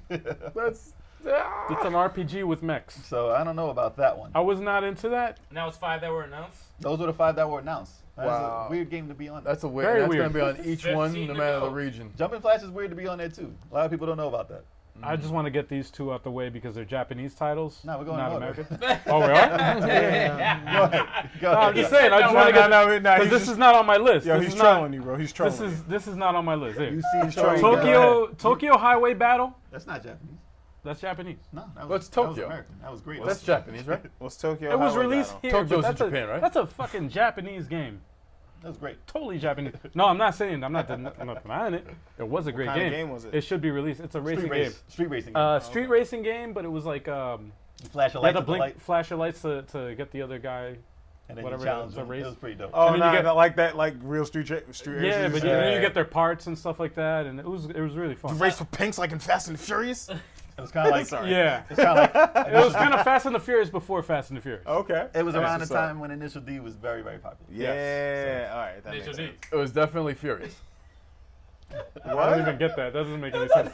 That's. It's an RPG with mechs. So I don't know about that one. I was not into that. Now it's 5 that were announced. Those were the 5 that were announced. That's Wow. a weird game to be on. That's a weird. Very That's weird. gonna be on each one, 15 no to matter go. the region. Jumping Flash is weird to be on there too. A lot of people don't know about that. I just want to get these two out the way because they're Japanese titles. No, we're going not in order. American. Oh, we are? Go ahead. Go No, I'm ahead. just saying. I just want to get because this is not on my list. Yo, this he's is trolling you, bro. He's trolling. This is not on my list. Here. You see Tokyo Highway Battle. That's not Japanese. That's Japanese. No, that was, What's that was Tokyo? American. That was great. That's Japanese, right? What's Tokyo? It was Highway released Battle? here. Tokyo's but in that's Japan, right? That's a fucking Japanese game. That was great. Totally Japanese. No, I'm not saying. I'm not denying it. It was a great kind of game. game was it? It should be released. It's a racing game. Street racing game. Street racing game, but it was like You flash a you light had to to the blink, light, flash your lights to get the other guy. and then whatever, you challenge it's a them. race. It was pretty dope. Oh, And then nah, you get- not like that, like real street Yeah, races. but then you get their parts and stuff like that, and it was really fun. You race for pinks like in Fast and the Furious. It was kind of like sorry. Yeah, It's kind of like it was kind of Fast and the Furious before Fast and the Furious. Okay. it was That's around the what's up. time when Initial D was very, very popular. Yeah. All right. That Initial makes D. sense. It was definitely Furious. I don't even get that. That doesn't make any sense.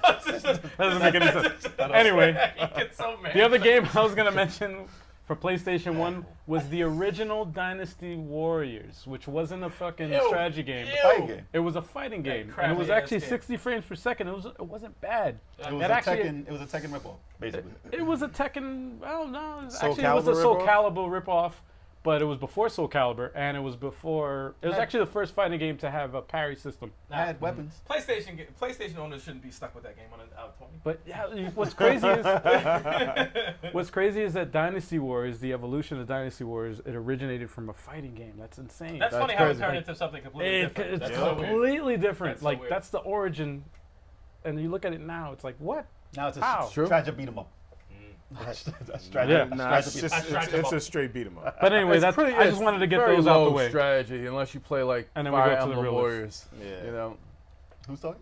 Doesn't make any sense. Anyway, He gets so mad. the other game I was gonna mention for PlayStation 1 was the original Dynasty Warriors, which wasn't a fucking Ew. strategy game. Ew. Fighting game. It was a fighting game, and it crappy was ass actually game. 60 frames per second. It wasn't bad. It was That a actually- Tekken. It was a Tekken ripoff, basically. It was a Tekken. I don't know. Soul Actually, it was a Calibur Soul ripoff? Calibur ripoff, but it was before Soul Calibur, and it was before. It was actually the first fighting game to have a parry system. I had weapons. PlayStation owners shouldn't be stuck with that game on an out of 20. But yeah, what's crazy is that Dynasty Wars, the evolution of Dynasty Wars, it originated from a fighting game. That's insane. That's That's funny how it crazy. turned into something completely different. It's That's so weird. completely different. That's so Like weird. that's the origin, and you look at it now, it's like what? Now it's How? a True. strategy beat 'em up. Mm. A strategy. Yeah. Nah, it's strategy. just I tried to it's a bump. straight beat 'em up. But anyway, It's pretty- I just it's wanted to get very those out the low way. strategy, unless you play like And then we Fire go to the Emblem real Warriors. Yeah. You know. Who's talking?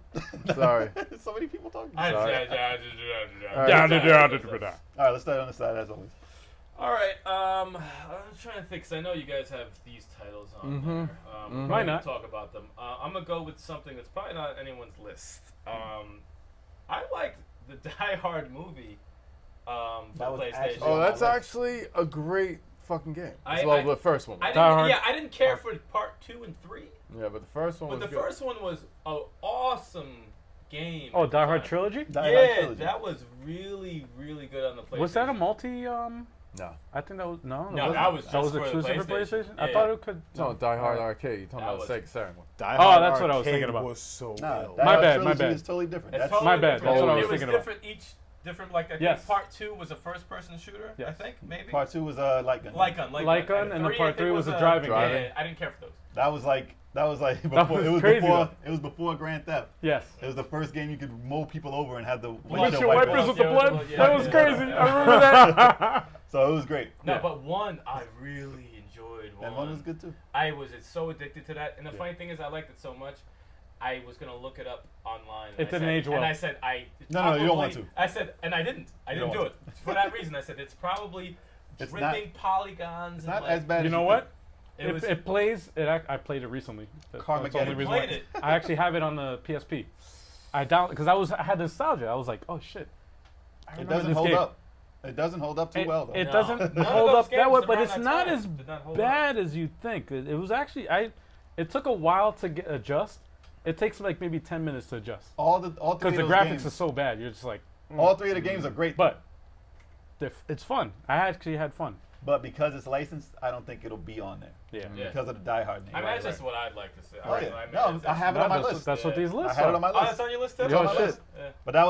Sorry. So many people talking. I- Sorry. yeah. All right, let's start on the side as always. All right. I'm trying to think, 'cause I know you guys have these titles on there. Mhm. Why Why not? talk about them? I'm gonna go with something that's probably not on anyone's list. I liked the Die Hard movie for That was PlayStation. actually- Oh, my that's list. actually a great fucking game. I- Well, I- the first one. I was. Die Hard. didn't, yeah, I didn't care for part 2 and 3, Yeah, but the first one but the was good. first one was an awesome game. Oh, at the Die Hard time. trilogy? Die Hard Yeah, trilogy. that was really, really good on the PlayStation. Was that a multi? No. I think that was no. No, it that wasn't. was that just was for the exclusive for PlayStation. PlayStation. I Yeah. thought it could. No, Die Hard Arcade. You're talking That about was- the Sega Saturn one. Die Oh, Hard that's what I was thinking Arcade about. Was so Nah, ill. Die My Hard bad, my trilogy bad. is totally different. It's That's totally My bad, different. that's what I was It was thinking about. different different. Like I think Yes. part 2 was a first-person shooter. I Yes. think maybe. Part 2 was light gun. Light gun, Light gun, and then part I think 3 was a a driving game. Yeah, I didn't care for those. That was like before. was It was crazy, before. though. It was before Grand Theft. Yes. It was the first game you could mow people over and have the Windshield wipe wipers off. with the Yeah, blood. yeah, That was yeah. crazy. I remember that. So it was great. No, Yeah. but one I really enjoyed. And one was good too. I was so addicted to that, and the funny thing is, I liked it so much. I was gonna look it up online. and It I didn't said- age well. And I said, No, you don't want probably- to. I said, and I didn't. I didn't don't do want it for that reason. I said it's probably It's dripping polygons. It's and not like, as bad You as know what? It If was. it plays, I played it recently. That's the only Carmageddon. reason Played why. it. I actually have it on the PSP. Because I had nostalgia. I was like, oh shit. I It remember doesn't this hold game. up. It doesn't hold up too It, well though. it No. doesn't None of hold those up that way, games but around it's that not time as did not hold bad as you think. It was actually it took a while to adjust. It takes like maybe 10 minutes to adjust all three because of the those graphics games, are so bad. You're just like, all three of the games are great. but it's fun. I actually had fun. But because it's licensed, I don't think it'll be on there Yeah. Yeah. because of the Die Hard name. I mean, that's just what I'd like to say. Oh, yeah. No, I have it on my that's, list. That's what these lists I had it are. on my Oh, list. that's on your list too. It's on my shit. list. Yeah. But that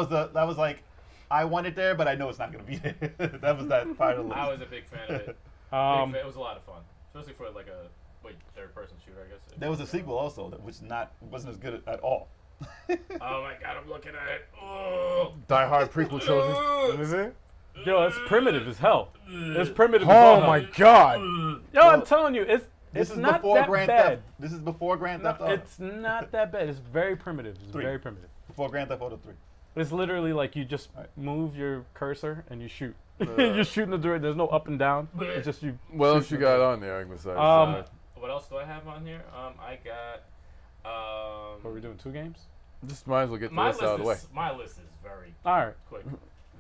was like, I want it there, but I know it's not gonna be there. That was that part of the list. I was a big fan of it. Big fan. It was a lot of fun, especially for like a third-person shooter, I guess. There was a sequel also, that wasn't as good at all. Oh my god, I'm looking at it. Oh. Die Hard prequel trilogy. What is it? Yo, it's primitive as hell. It's primitive as Oh hell. my god. Yo, I'm telling you, This it's is not before that Grand bad. Theft. This is before Grand No, Theft Auto. it's not that bad. It's very primitive. It's 3. very primitive. Before Grand Theft Auto 3. It's literally like you just Right. move your cursor and you shoot. You're shooting the direction. There's no up and down. It's just you. What else you shoot got the- on there, besides? What else do I have on here? I got. What are we doing? 2 games? Just might as well get the My list out of the way. my list is very All right. quick.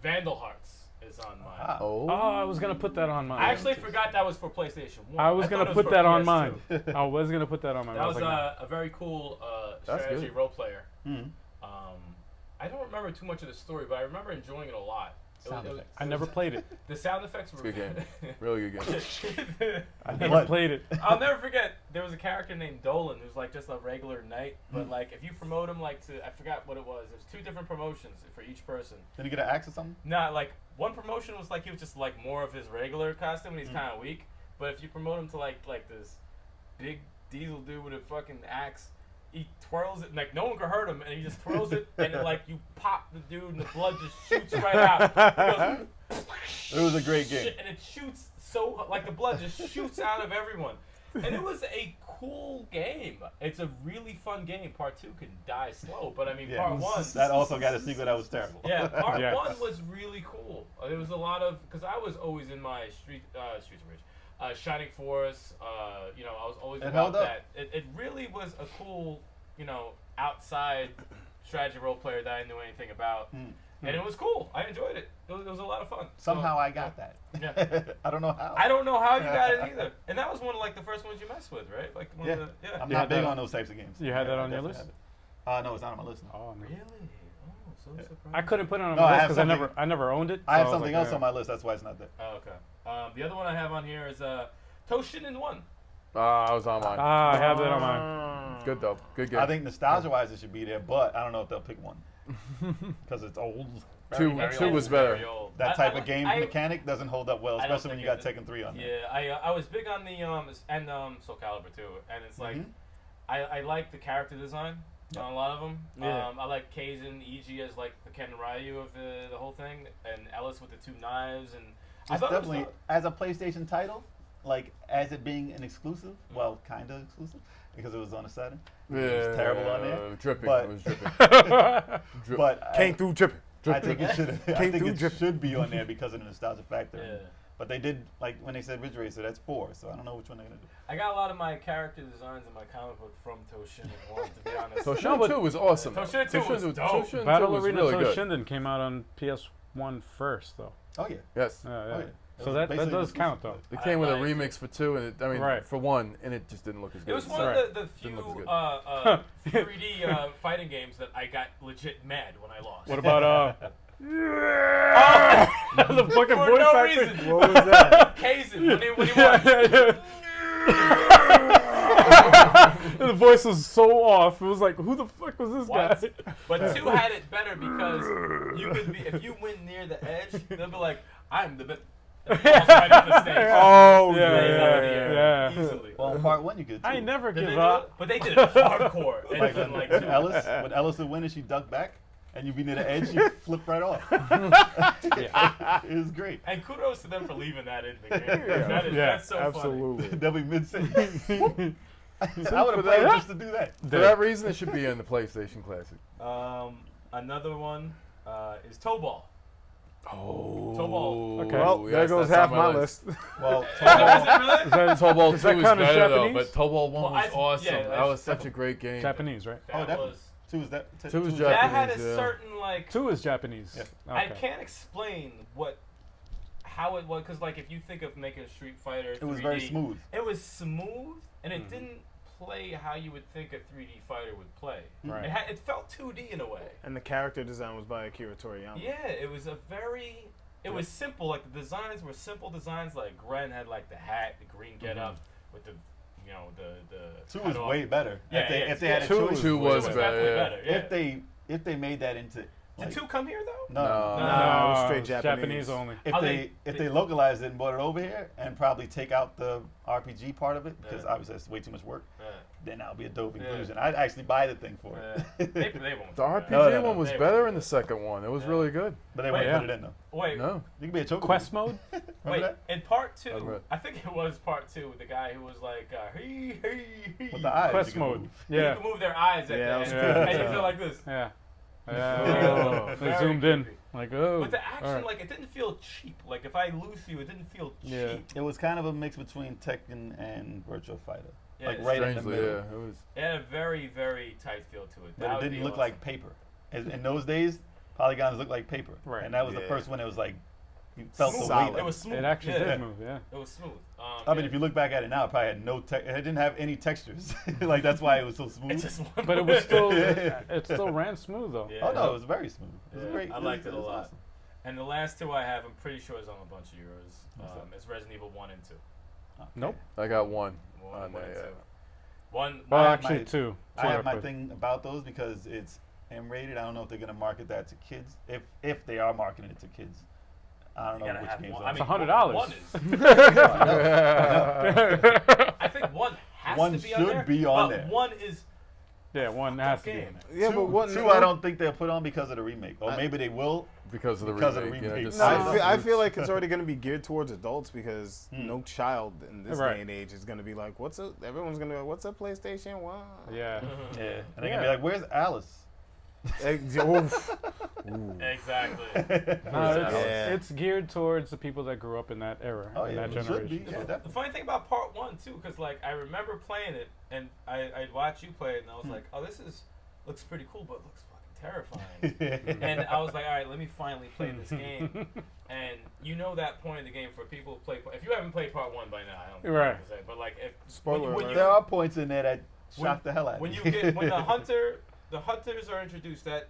Vandal Hearts is on mine. Ah. Oh. Oh, I was gonna put that on mine. I actually forgot that was for PlayStation 1. I was thought gonna it put for that on PS2. mine. I was gonna put that on mine. That I was like, a very cool That's strategy good. role player. Mhm. I don't remember too much of the story, but I remember enjoying it a lot. I never played it. The sound effects were Good game. Really good game. I never played it. I'll never forget. There was a character named Dolan who's like just a regular knight, but like if you promote him like to, I forgot what it was. There's 2 different promotions for each person. Did you get an axe or something? Nah, like one promotion was like he was just like more of his regular costume and he's kind of weak. But if you promote him to like this big diesel dude with a fucking axe, he twirls it, like no one can hurt him, and he just twirls it, and it, like you pop the dude, and the blood just shoots right out. He goes, it was a great game, and it shoots so like the blood just shoots out of everyone, and it was a cool game. It's a really fun game. Part 2 can die slow, but I mean part 1. That also got a sequel that was terrible. Yeah, part 1 was really cool. There was a lot of because I was always in my Streets of Rage. Shining Force, you know, I was always about that. It really was a cool, you know, outside strategy role player that I didn't know anything about. And it was cool. I enjoyed it. It was a lot of fun. Somehow I got that. Yeah. I don't know how. I don't know how you got it either. And that was one of like the first ones you messed with, right? Like one of the, I'm not big on those types of games. You had that on your list? No, it's not on my list. Oh, no. Really? Oh, so surprised. I couldn't put it on No, my I list have because I never owned it. I have so was something like, else on my list. That's why it's not there. Oh, okay. The other one I have on here is Toshin 1. I was on mine. I have that on mine. Good though. Good game. I think nostalgia-wise it should be there, but I don't know if they'll pick one because it's old. Two old, was better. very old. That type of game mechanic doesn't hold up well, I don't especially when you think got Tekken 3 on there. Yeah, I was big on the and Soul Calibur too, and it's like I like the character design on a lot of them. Yeah. I like Kaizen, EG as like the Ken and Ryu of the whole thing, and Ellis with the 2 knives, and I It's thought definitely it was as a PlayStation title, like as it being an exclusive, well, kind of exclusive because it was on a Saturn. It was terrible on there. Dripping. But- It was dripping. But Came through dripping. I think it should. I Came think through it dripping. should be on there because of the nostalgia factor. Yeah. But they did like when they said Ridge Racer, that's 4. So I don't know which one they're gonna do. I got a lot of my character designs in my comic book from Toshin 1, to be honest. Toshin 2 was awesome. Toshin 2 was dope. Toshin 2 Battle was Arena really good. Toshinden came out on PS1 first, though. Oh yeah. Yes. Yeah. Oh, yeah. So was that basically does exclusive. count, though. It came with a liked it. remix for 2, and for 1, and it just didn't look as good. It was as one the of second. the Didn't look as few 3D fighting games that I got legit mad when I lost. What about Oh, the fucking for voice no acting? reason. What was that? Kaizen, when he won. The voice was so off. It was like, who the fuck was this What? guy? But 2 had it better because you could be, if you went near the edge, they'll be like, I'm the best. Right off the stage. Oh, Yeah, Laying out of the yeah, air yeah. easily. Well, in part 1 you could too. I never Did they give do up. it? But they did it hardcore. And Like then, when, like, when 2. Ellis would win and she ducked back, and you'd be near the edge, she flipped right off. It was great. And kudos to them for leaving that in the game. That's so absolutely. They'll be mid-sentence. I would have played just to do that. For that reason, it should be in the PlayStation Classic. funny. Another one is Toe Ball. Oh. Toe Ball. Okay. Well, yes, there goes that's half on my list. Well, Is it really? Is that, Toe Ball 2 that is count as better though, Japanese? but Toe Ball 1 Well, was awesome. yeah, that that's was such a great game. Japanese, right? oh, That definitely. was. 2 is that. 2 is That had a Japanese, yeah. certain like. 2 is Japanese. Yeah. I Okay. can't explain how it was because like if you think of making a Street Fighter, 3D, It was very smooth. It was smooth and it didn't play how you would think a 3D fighter would play. Right. It felt 2D in a way. And the character design was by Akira Toriyama. Yeah, it was a very. It was simple. Like the designs were simple designs. Like Gren had like the hat, the green getup with the, you know, the. 2 is cutoff. way better. Yeah, If they had a 2 choice. 2 was definitely better. Yeah. If they made that into. Did Like, 2 come here though? no. No. No, it was straight it's Japanese. only. If Oh, they localized it and brought it over here and probably take out the RPG part of it because obviously that's way too much work, Yeah. then that would be a dope Yeah. inclusion. I'd actually buy the thing for it. They won't. The RPG No. one was They better won't in do the second one. It was really good. But they Wait, wouldn't yeah. put it in though. Wait. No. You can be a choker. Quest mode? Wait, that? in part 2, Remember it. I think it was part 2, the guy who was like, hey, With the eyes. Quest you can mode. move. Yeah. You can move their eyes at Yeah, the that was end, cool. and you feel like this. Yeah. Oh, Yeah. They very zoomed in. creepy. Like, oh. But the action, alright. like, it didn't feel cheap. Like, if I lose you, it didn't feel cheap. Yeah. It was kind of a mix between Tekken and Virtua Fighter. Yeah, Like it's right in the Strangely, middle. yeah. It was. It had a very, very tight feel to it. But That it would didn't be look awesome. like paper. In those days, polygons looked like paper. Right. And that was the Yeah. first one that was like, you felt the Smooth. weight. Solid. It was smooth. It actually yeah. did move, yeah. It was smooth. I mean, if you look back at it now, it probably had no it didn't have any textures. Like that's why it was so smooth. It's just one But it was still, it still ran smooth though. Yeah. Oh no, it was very smooth. It was Yeah, great. I liked it a was lot. awesome. And the last two I have, I'm pretty sure is on a bunch of yours. What's that? It's Resident Evil 1 and 2. Okay. Nope. I got one. 1 on and there, 2. yeah. One. Well, I have actually, my- two. I have Two my are put- thing about those because it's M-rated. I don't know if they're gonna market that to kids. If they are marketing it to kids, I don't You know gotta which have games. one. are. I mean, It's $100. One is. I know. I think one has One to be should on there. be on but there. One is Yeah, one has to be. game. in there. Yeah, but what? Two, I don't think they'll put on because of the remake, or I- maybe they will. Because of the Because of the remake. You know, remake. just No, I I feel like it's already going to be geared towards adults because Hmm. no child in this Right. day and age is going to be like, everyone's going to be like, what's a PlayStation? Wow. Yeah. Yeah, and they're gonna Yeah. be like, "Where's Alice?" Oof. Exactly. No, Yeah. it's geared towards the people that grew up in that era, Oh in yeah, that it should be. generation. Yeah, The definitely. funny thing about part 1 too, because like I remember playing it and I'd watch you play it and I was like, oh, this looks pretty cool, but it looks fucking terrifying. And I was like, all right, let me finally play this game. And you know that point in the game for people who play. If you haven't played part 1 by now, I don't think Right. I can say. But like, if Spoiler when alert. There are points in there that when- shock the hell out of when me. you get when the hunters are introduced, that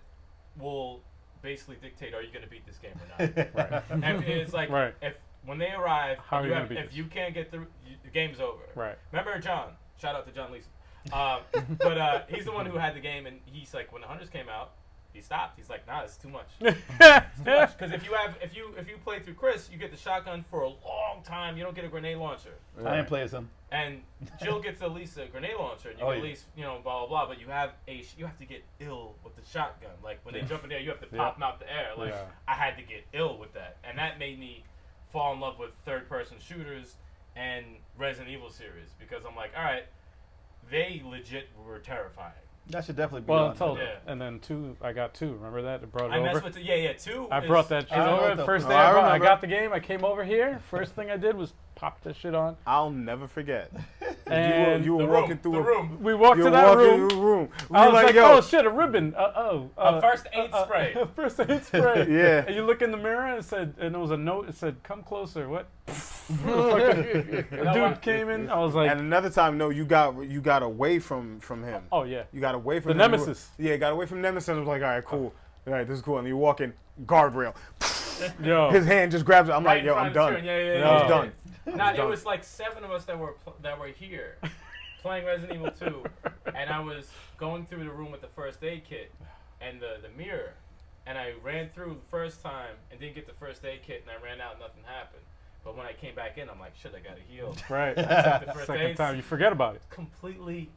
will basically dictate, are you going to beat this game or not? And it's like Right. if when they arrive, How and are you gonna beat if this? you can't get through, the game's over. Right. Remember John? Shout out to John Leeson. But he's the one who had the game, and he's like, when the hunters came out, he stopped. He's like, nah, it's too much. Because if you play through Chris, you get the shotgun for a long time. You don't get a grenade launcher. I didn't play as him. And Jill gets at least a grenade launcher, and you Oh, can yeah. at least, blah blah blah. But you have to get ill with the shotgun. Like when they jump in there, you have to pop them out the air. Like Yeah. I had to get ill with that, and that made me fall in love with third-person shooters and Resident Evil series because I'm like, all right, they legit were terrifying. That should definitely be Well, on. I told Yeah. you. And then two, I got two. Remember that? I brought it I over. messed with the two. I is- brought that shit I don't know over. what The the- first Oh, day I I remember. got the game, I came over here. First thing I did was pop that shit on. I'll never forget. And you were The walking through the room. we walked You to were that walking room. through a room. We I were was like, yo. oh shit, a ribbon. First aid spray. First aid spray. Yeah. And you look in the mirror and it said, and there was a note. It said, "Come closer." What? know Dude what? came in. I was like, And another time, no, you got away from him. oh yeah. You got away from The him. Nemesis. Yeah, got away from Nemesis. I was like, all right, cool. All right, this is cool. And you walk in, guardrail. Yo. His hand just grabs it. I'm Right like, in yo, front I'm of the done. screen. Yeah. I was done. Nah, it done. was like 7 of us that were here playing Resident Evil 2, and I was going through the room with the first aid kit and the mirror, and I ran through the first time and didn't get the first aid kit, and I ran out, and nothing happened. But when I came back in, I'm like, shit, I gotta heal. Right. The first Second aid time, you forget about it. completely,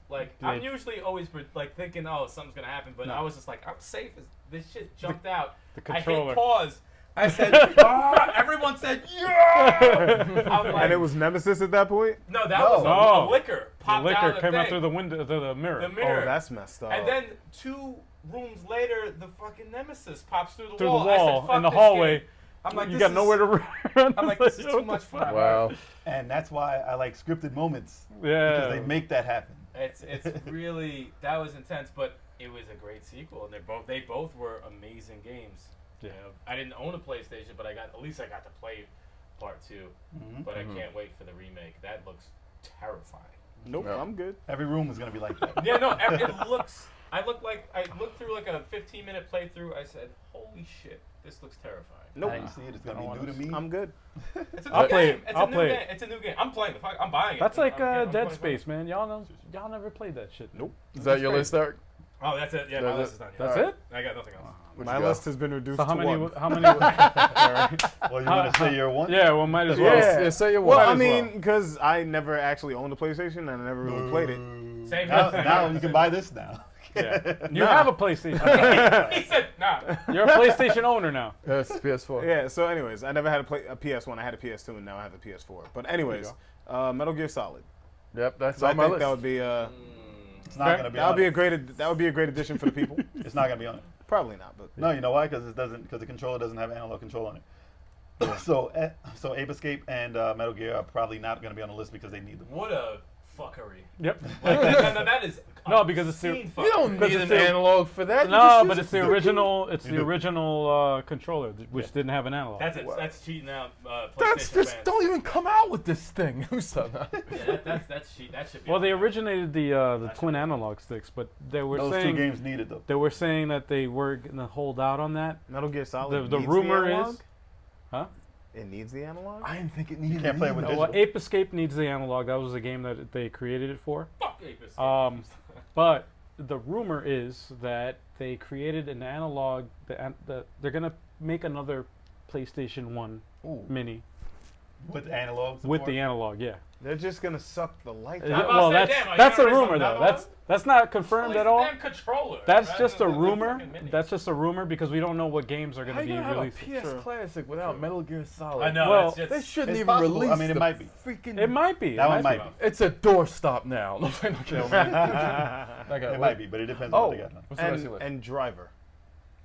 like, Yeah. I'm usually always like thinking, oh, something's gonna happen, but No. I was just like, I'm safe. This shit jumped out. The I controller. hit pause. I said, "Ah!" Everyone said, yeah! I'm like, And it was Nemesis at that point? no, that No. was a No. liquor. The Popped liquor out of the came out thing. through the window, through the mirror. The mirror. Oh, that's messed up. And then 2 rooms later, the fucking Nemesis pops through the Through wall. the I wall said, Fuck in the this hallway. game. I'm like, you this got is- nowhere to run. I'm like, this is too much for my Wow. heart. And that's why I like scripted moments. Yeah. Because they make that happen. It's really, that was intense, but it was a great sequel, and they both were amazing games. Yeah. You know, I didn't own a PlayStation, but at least I got to play part 2. Mhm. But I can't wait for the remake. That looks terrifying. Nope, No. I'm good. Every room is gonna be like that. Yeah, no, it looks. I looked through like a 15-minute playthrough. I said, "Holy shit, this looks terrifying." Nope. I didn't see it. It's I gonna don't be new to me. I'm good. It's a new I'll play game. it. It's I'll a new play game. it. It's a new game. I'm playing the fuck. I'm buying it. That's like I'm Dead 25. Space, man. Y'all never played that shit. Nope. Is that your list, Eric? Oh, that's it. Yeah, my That's list it. is done. That's Yeah. it? I got nothing else. What My you got? list has been reduced So how to many? one. How many? Alright. Well, you want to say you're one? Yeah, well, might as well. Yeah. Say your Well, one. I as mean, because I never actually owned a PlayStation and I never really played it. Same Now, here. now you can buy this now. Yeah. You Nah. have a PlayStation. He said, "Nah." You're a PlayStation owner now. Yes, PS4. Yeah, so anyways, I never had a PS1. I had a PS2 and now I have a PS4. But anyways, Metal Gear Solid. Yep, that's So I on my think list. that would be It's not gonna be. that would on be it. a great addition for the people. It's not gonna be on it. Probably not, but No, you know why? Because the controller doesn't have analog control on it. So Ape Escape and Metal Gear are probably not going to be on the list because they need them. What a fuckery. Yep. No, that is No, because it's the- obscene You don't fuckery. need it's an the- analog for that. You No, just but use it's the it. original. It's You the do. original controller, which didn't have an analog. That's it. That's cheating out PlayStation That's just fans. don't even come out with this thing. Yeah, that's cheat. That should be. Well, they on there. originated the twin analog sticks, but they were Those saying two games needed though. they were saying that they were gonna hold out on that. Metal Gear Solid. The needs rumor analog? is, huh? It needs the analog. I didn't think it needed. can't play it with No, digital. well, Ape Escape needs the analog. That was the game that they created it for. Fuck Ape Escape. But the rumor is that they created an analog. They're gonna make another PlayStation 1 Ooh. Mini With analog with support? the analog. Yeah. They're just gonna suck the life Yeah, out. about well, to say, that's damn, are you that's a gonna raise rumor another though. one? That's not confirmed Release at the all. damn controller. That's rather just a than the rumor. freaking mini. That's just a rumor because we don't know what games are How going to you be gonna have a released. PS Classic without Metal Gear Solid? I know. Well, it's just, They shouldn't It's even possible. release. I mean, it the might be. Freaking. It might be. That one might be. It's a doorstop now. It might be, but it depends on Oh, what they got. What's the rest of your list? and Driver.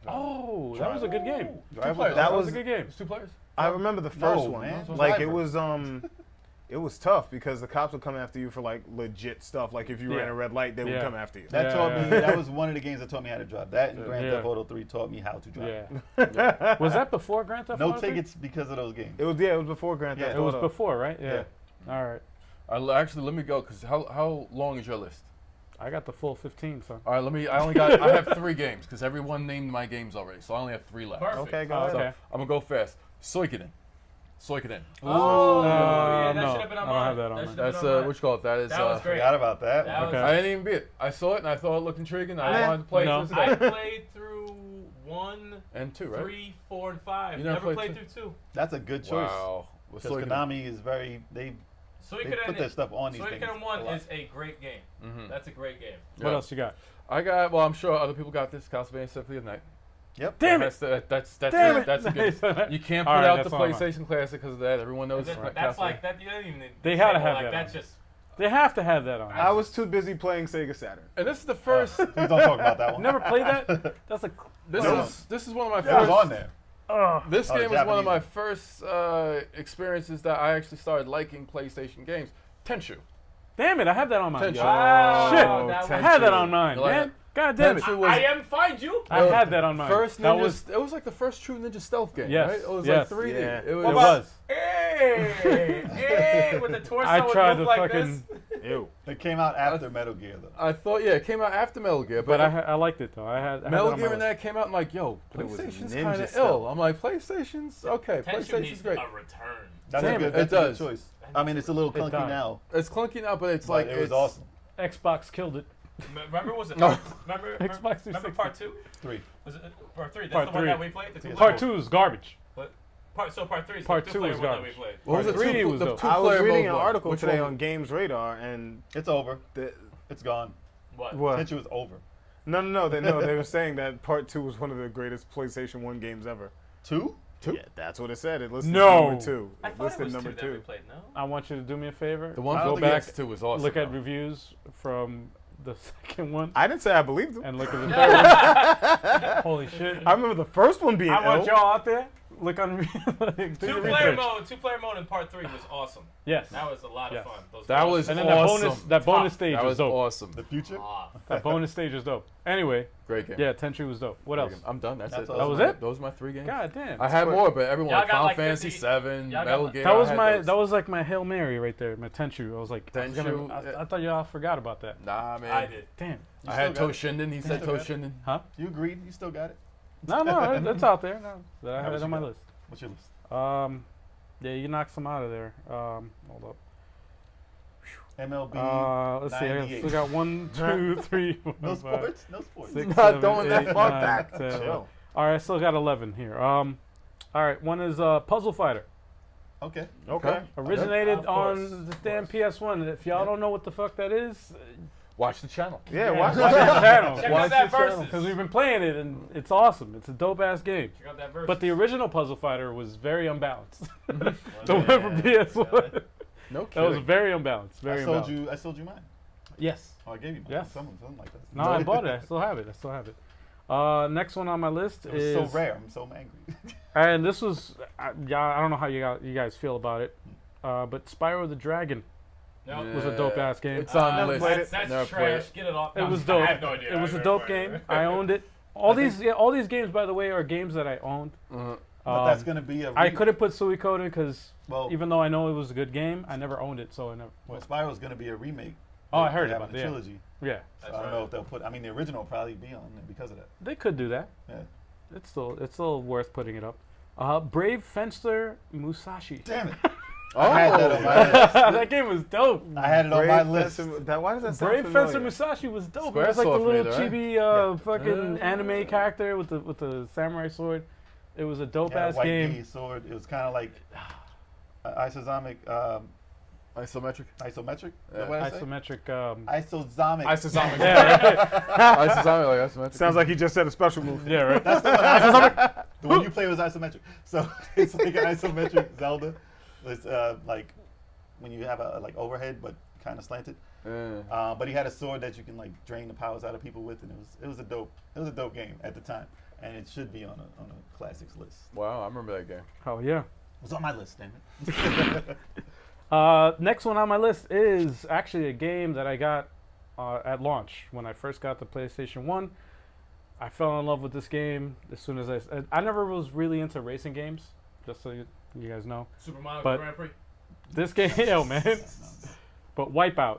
Oh, that was a good game. Drive players. That That was was- a good game. It's 2 players. I remember the first No, one. man. Like it Driver. was it was tough because the cops would come after you for like legit stuff. Like if you ran Yeah. a red light, they would Yeah. come after you. That Yeah, taught yeah. me. That was one of the games that taught me how to drive. That and Grand Yeah. Theft Auto 3 taught me how to drive. Yeah. Was that before Grand Theft No Auto 3? tickets because of those games. It was before Grand Theft Yeah. It was Auto. before, right? Yeah. All right. Actually, let me go because how long is your list? I got the full 15, son. All right, let me. I have 3 games because everyone named my games already, so I only have 3 left. Perfect. Okay, go Oh, ahead. So okay. I'm gonna go fast. Suikoden. Oh, yeah, no, that should have been on I don't mine. have that on That mine. should've been That's on mine. what you call it. That is. That was great. Forgot about that. That was- Okay. I didn't even beat it. I saw it and I thought it looked intriguing. I I- wanted to play No. it. I played through 1, And 2, right? 3, 4, and 5. You Never never played played through 2. That's a good choice. Wow. Well, Because Suikoden. Konami is very they Suikoden put their stuff on these things. Suikoden 1 a lot. is a great game. Mhm. That's a great game. What Yeah. else you got? I got. Well, I'm sure other people got this. Castlevania Symphony of the Night. Yep. Damn it! That's Damn it! That's a good. You can't All put right, out that's the all right. PlayStation Classic because of that. Everyone knows. That's like that. You don't even. They say, had to well, have like, that That's on. just. They have to have that on. I was too busy playing Sega Saturn. And this is the first. Please don't talk about that one. Never played that? That's a. This No. is one of my That was first. on there. This Oh, game was one of Japanese. my first experiences that I actually started liking PlayStation games. Tenchu. Damn it! I had that on mine. Tenchu. Wow, Shit! that I was- had that on mine, You like man. it? God damn it! Tenchu was I am find you. I had that on mine. first that ninja. was. It was like the first true ninja stealth game, Yes, right? It was yes. like 3D. Yeah. It was. It was. Hey, with the torso I would tried move to like fucking. this. Ew. It came out after Metal Gear though. I thought, yeah, it came out after Metal Gear, But but I liked it though. I had Metal that on Gear my and list. that came out and like, yo, But it was PlayStation's ninja kind of stealth. ill. I'm like, PlayStation's okay. Tension PlayStation's needs great. a return. That's Damn a good, it, that's it a good does. choice. I mean, it's a little It clunky died. now, It's clunky now, but it's but like it was it's awesome. Xbox killed it. Remember, was it? No. Remember, Xbox remember 360. part 2? 3. Was it part 3? That's Part the one 3. that we played. The two Part 2 is garbage. So part 3 is Part the 2 two-player was one that we garbage. played. What was Part it? 3 Two- was the dope. two-player I was reading mode an one. article Which today one? on Games Radar, and It's over. the, It's gone. What? what? Tenchu is over. No. They were saying that Part 2 was one of the greatest PlayStation 1 games ever. 2? Yeah, that's what it said. It listed No. number 2. I It thought it listed was number 2 that we 2. played, no? I want you to do me a favor. The one I go don't think back it's- to was awesome. Look at though. reviews from the second one I didn't say I believed them. and look at the third one. Holy shit! I remember the first one being I want ill. y'all out there. Look on. Like, do your Two-player research. mode in part 3 was awesome. Yes. That was a lot Yes. of fun. Those That guys- was And then awesome. that bonus Tough. stage That was was dope. awesome. The future? off. That bonus stage was dope. Anyway, Great game. yeah, Tenchu was dope. What Great else? game. I'm done. That's That's it. all. That was it? Those are my 3 games. God damn. I had more, but everyone Y'all like got Final like Fantasy 50 7, y'all got Metal like- Gear. That was I had my those. that was like my Hail Mary right there, my Tenchu. I was like, I, was gonna- Tenchu, I thought y'all forgot about that. Nah, man. I did. Damn. You I had still got it? Toshinden. He said still got Toshinden. Huh? You agreed? You still got it? No, it's out there. No, that I How have much it on you my got? list. What's your list? Yeah, you knocked some out of there. Hold MLB. up. Let's see. I 98. still got 1, 2, 3, 4, No 5, sports? No sports. 6, Not 7, throwing that 8, far 9, back. 10, 11. Chill. All right, I still got 11 here. All right, one is Puzzle Fighter. Okay. Okay. Originated Of course, on the of damn PS1. If y'all don't know what the fuck that is, Watch the channel. Yeah, watch watch that. that channel. Check Watch out that the channel. versus. Because we've been playing it and it's awesome. It's a dope ass game. Check out that versus. But the original Puzzle Fighter was very unbalanced. the Yeah, one from PS1. No That was kidding. very unbalanced. Very unbalanced. I sold you mine. Yes. Oh, I gave you mine. Yes. Something like that. No, I bought it. I still have it. Next one on my list It was is so rare. I'm so angry. and this was I don't know how you guys feel about it, but Spyro the Dragon No. It was a dope ass game. It's on the never list. played That's Never played trash. Get it off. It No, was I dope. have no idea. It was I a dope never game. played I owned it. All these games, by the way, are games that I owned. But that's gonna be a. I couldn't put Suikoden because Well, even though I know it was a good game, I never owned it, so I never. well, Spyro's gonna be a remake. Oh, I They heard have about a it. Yeah. trilogy. Yeah, So I don't know if they'll put. I mean, the original will probably be on there because of that. they could do that. Yeah. It's still worth putting it up. Brave Fencer Musashi. Damn it! Oh, I had that on my list. That game was dope. I had it on my list. Why does that sound Brave familiar? Fencer Musashi was dope. Squaresoft It was like the little made it, right? chibi fucking anime character with the samurai sword. It was a dope Yeah, ass white game. knee sword. It was kind of like isometric. Isometric. Isometric. Yeah. What I say? Isometric. Isozomic. Isozomic. Yeah, right. Isometric, like isometric. Sounds like he just said a special move. Yeah, right. That's the one. Isometric. The one you play was isometric. So it's like an isometric Zelda. It's like when you have a like overhead but kind of slanted. But he had a sword that you can like drain the powers out of people with, and it was a dope game at the time, and it should be on a classics list. Wow, I remember that game. Oh yeah. It was on my list, damn it. Next one on my list is actually a game that I got at launch when I first got the PlayStation 1. I fell in love with this game as soon as I never was really into racing games, just so you guys know. Super Mario But- Grand Prix. This game, yo man. But Wipeout.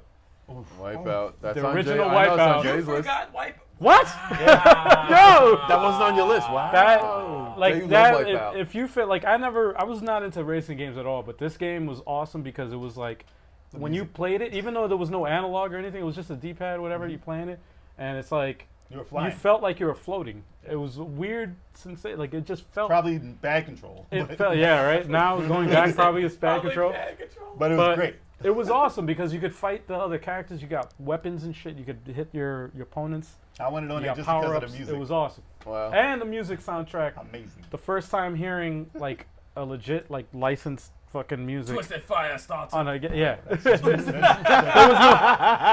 Wipeout. That's The on original Jay, I know it's on Wipeout. Jay's You list. forgot Wipe. What? Yeah. That wasn't on your list. Wow. That Jay, like you love that Wipeout. if you fit like I was not into racing games at all, but this game was awesome because it was like when you played it, even though there was no analog or anything, it was just a D-pad, whatever, you playing it, and it's like You were flying. you felt like you were floating. It was a weird sensation, like it just felt. Probably bad control. It but, felt yeah right now going back probably it's bad Probably control. bad control. but it was But great. it was awesome because you could fight the other characters. You got weapons and shit. You could hit your opponents. I wanted on You there got just power because ups. of the music. It was awesome. Wow. And the music soundtrack. amazing. The first time hearing like a legit like licensed fucking music Twisted Fire starts. on a yeah.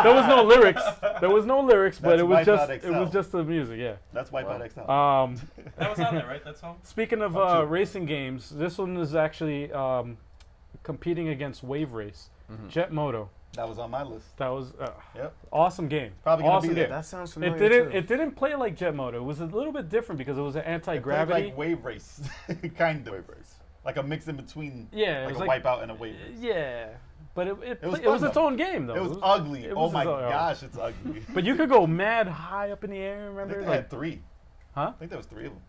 there was no lyrics. There was no lyrics, but That's it was Wipeout just XL. it was just the music. Yeah. That's Wipeout XL. That was on there, right? That song? Speaking of Oh, shit. racing games, this one is actually competing against Wave Race, Jet Moto. That was on my list. That was Yep. awesome game. Probably gonna awesome be there. game. That sounds It familiar didn't. too. It didn't play like Jet Moto. It was a little bit different because it was an It played anti-gravity. like Wave Race, kind of. Wave race. Like a mix in between. Yeah, it Like was a like Wipeout and a Wave Race. yeah, but it was it was fun, its though. own game though. It was ugly. it Oh was my its own- gosh, it's ugly. But you could go mad high up in the air. I Remember? think they Like, had 3. huh? I think there was 3 of them.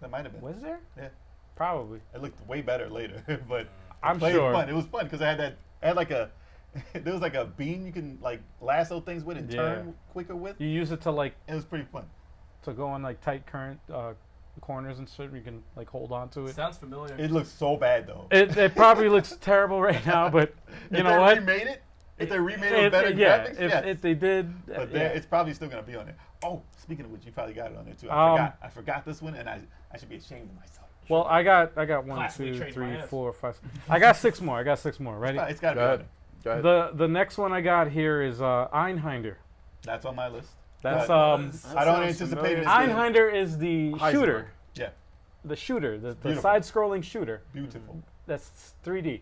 That might have been. Was there? Yeah. Probably. It looked way better later, but I'm played sure. fun. It was fun because I had like a there was like a beam you can like lasso things with and turn quicker with. You use it to like It was pretty fun. to go on like tight current corners and shit. You can like hold on to it. Sounds familiar. It looks so bad though. It probably looks terrible right now, but you if know they what? remade it, if they remade it with better yeah, graphics, if, yes. if they did, But yeah. it's probably still gonna be on there. Oh, speaking of which, you probably got it on there too. I forgot this one, and I should be ashamed of myself. Well, I got 1, Classically 2, trained 3, my ass. 4, 5. I got 6 more. Ready? It's gotta be Go on ahead. there. Go ahead. The next one I got here is Einhinder. That's on my list. That's But um I don't sounds anticipate it. familiar. Einhinder is the Heisenberg. shooter. Yeah, The shooter, the beautiful. side-scrolling shooter. beautiful. That's 3D.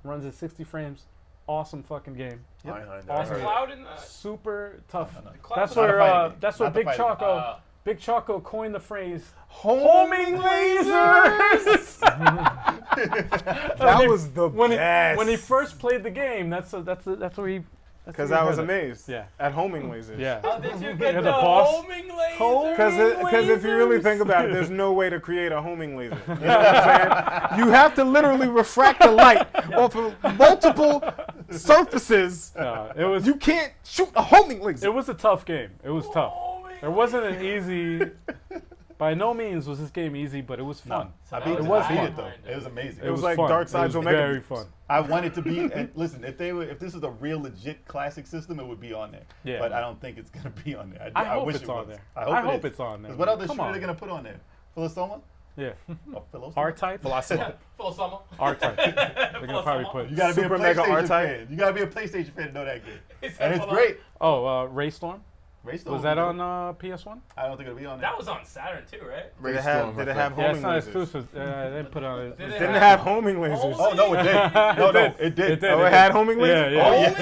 Runs at 60 frames. Awesome fucking game. Yep. Einhinder. Awesome. Is Cloud in that? Super tough. No. Cloud That's Not a where fighting game. that's where Not the Big fighting Choco Big Choco coined the phrase Homing lasers. That was the when best. when he first played the game, that's where he. Because I was amazed. Yeah. At homing lasers. Yeah. How did you Yeah, get the the boss. homing laser? Because if you really think about it, there's no way to create a homing laser. You know what I'm saying? You have to literally refract the light off of multiple surfaces. It was You can't shoot a homing laser. it was a tough game. It was tough. Homing There wasn't an easy. By no means was this game easy, but it was fun. I beat It it. was I beat fun. it though. It was amazing. It was like fun. Dark Side's It was Omega very Beats. fun. I wanted to be. And listen, if this is a real legit classic system, it would be on there. Yeah. But I don't think it's gonna be on there. I hope wish it's it on was. there. I hope, it's on there. 'Cause what other Come shooter are on. they gonna put on there? Philosoma? Yeah. Oh, Philosoma? R-Type? Full summer. R-Type. They're gonna probably put. You gotta be Super a Mega PlayStation R-Type? fan. You gotta be a PlayStation fan to know that game. He said And it's full on. great. Oh, Raystorm? Raystorm Was that would be on dope. PS1? I don't think it'll be on there. That was on Saturn too, right? Did it have Raystorm, homing Yeah, it's not lasers? exclusive. They didn't put it on it. Did It didn't have homing lasers. Oh no, it did. No, no, it did. It did. Oh, it had homing lasers? Yeah, yeah.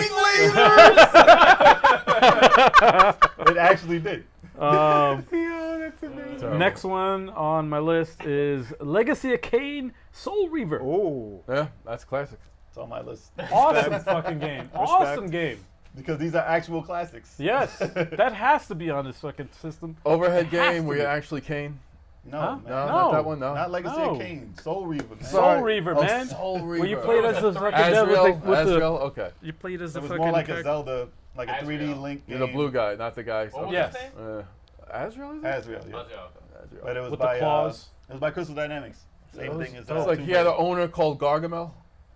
Oh, it actually did. Um, Yo, that's amazing. next one on my list is Legacy of Kain Soul Reaver. Oh. Yeah, that's classic. It's on my list Awesome fucking game. Awesome game. because these are actual classics. Yes, that has to be on this fucking system. Overhead It has game to where be. you actually Kane. No, Huh? man. No, No. not that one. No. Not Legacy No. of Kain. Soul Reaver, man. Soul Reaver, Oh, man. Soul Reaver. Where you played as the Azrael? fucking devil with the, Azrael. Okay. you played as the It was fucking more like a character. Zelda, like a 3D Azrael. Link You're game. the blue guy, not the guy. What was Yes. his name? Azrael, is it? Azrael, yeah. Azrael. Azrael. But it was With by the claws. it was by Crystal Dynamics. Same That was thing as dope. It's like he had an owner called Gargamel.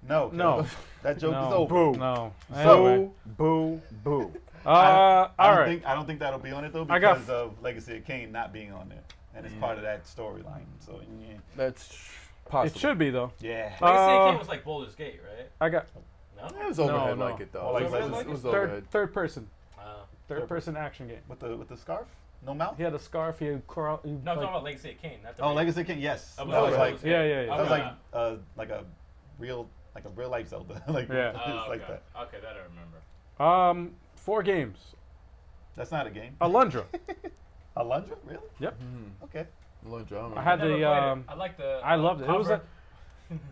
No, No. that joke No. is over. Boo. No. Boo, Anyway. boo, boo. I All don't right. think I don't think that'll be on it though I got because of Legacy of Kain not being on there, and it's part of that storyline. So That's possible. It should be though. yeah. Legacy of Kain Uh, was like Baldur's Gate, right? I got No. It was overhead No, like it though. Oh, like it was, that. it was overhead. third person. Uh, Third person action game. With the scarf, no mouth. He had a scarf. He had coral. no, I'm talking about Legacy of Kain, not the Oh, remake. Legacy of Kain. Yes, That that was was like- like Yeah, yeah, yeah. that was Okay. like a real life Zelda. like Yeah. it's Oh, like okay. that. Okay, that I remember. 4 games. That's not a game. Alundra. Alundra, really? Yep. Okay, Low drama. I had Never the. played it. I like the. I loved it. It was a.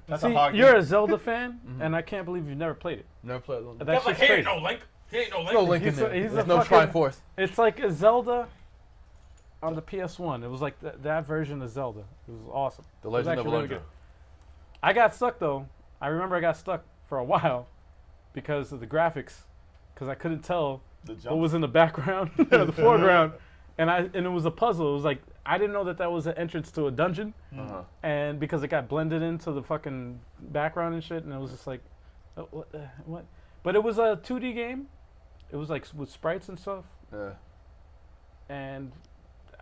that's See, a hard you're game. a Zelda fan, and I can't believe you've never played it. Never played Lone That That's like, shit's he ain't crazy. no Link. He ain't no Link. No link in He's there. a- he's There's a no fucking- Triforce. It's like a Zelda on the PS1. It was like that version of Zelda. It was awesome. The It was Legend of actually really Alundra. good. I got stuck though. I remember I got stuck for a while because of the graphics, because I couldn't tell The what jump. was in the background or the foreground, and it was a puzzle. It was like I didn't know that was an entrance to a dungeon, Uh-huh. and because it got blended into the fucking background and shit, and it was just like, what? But it was a 2D game. It was like with sprites and stuff, Yeah. and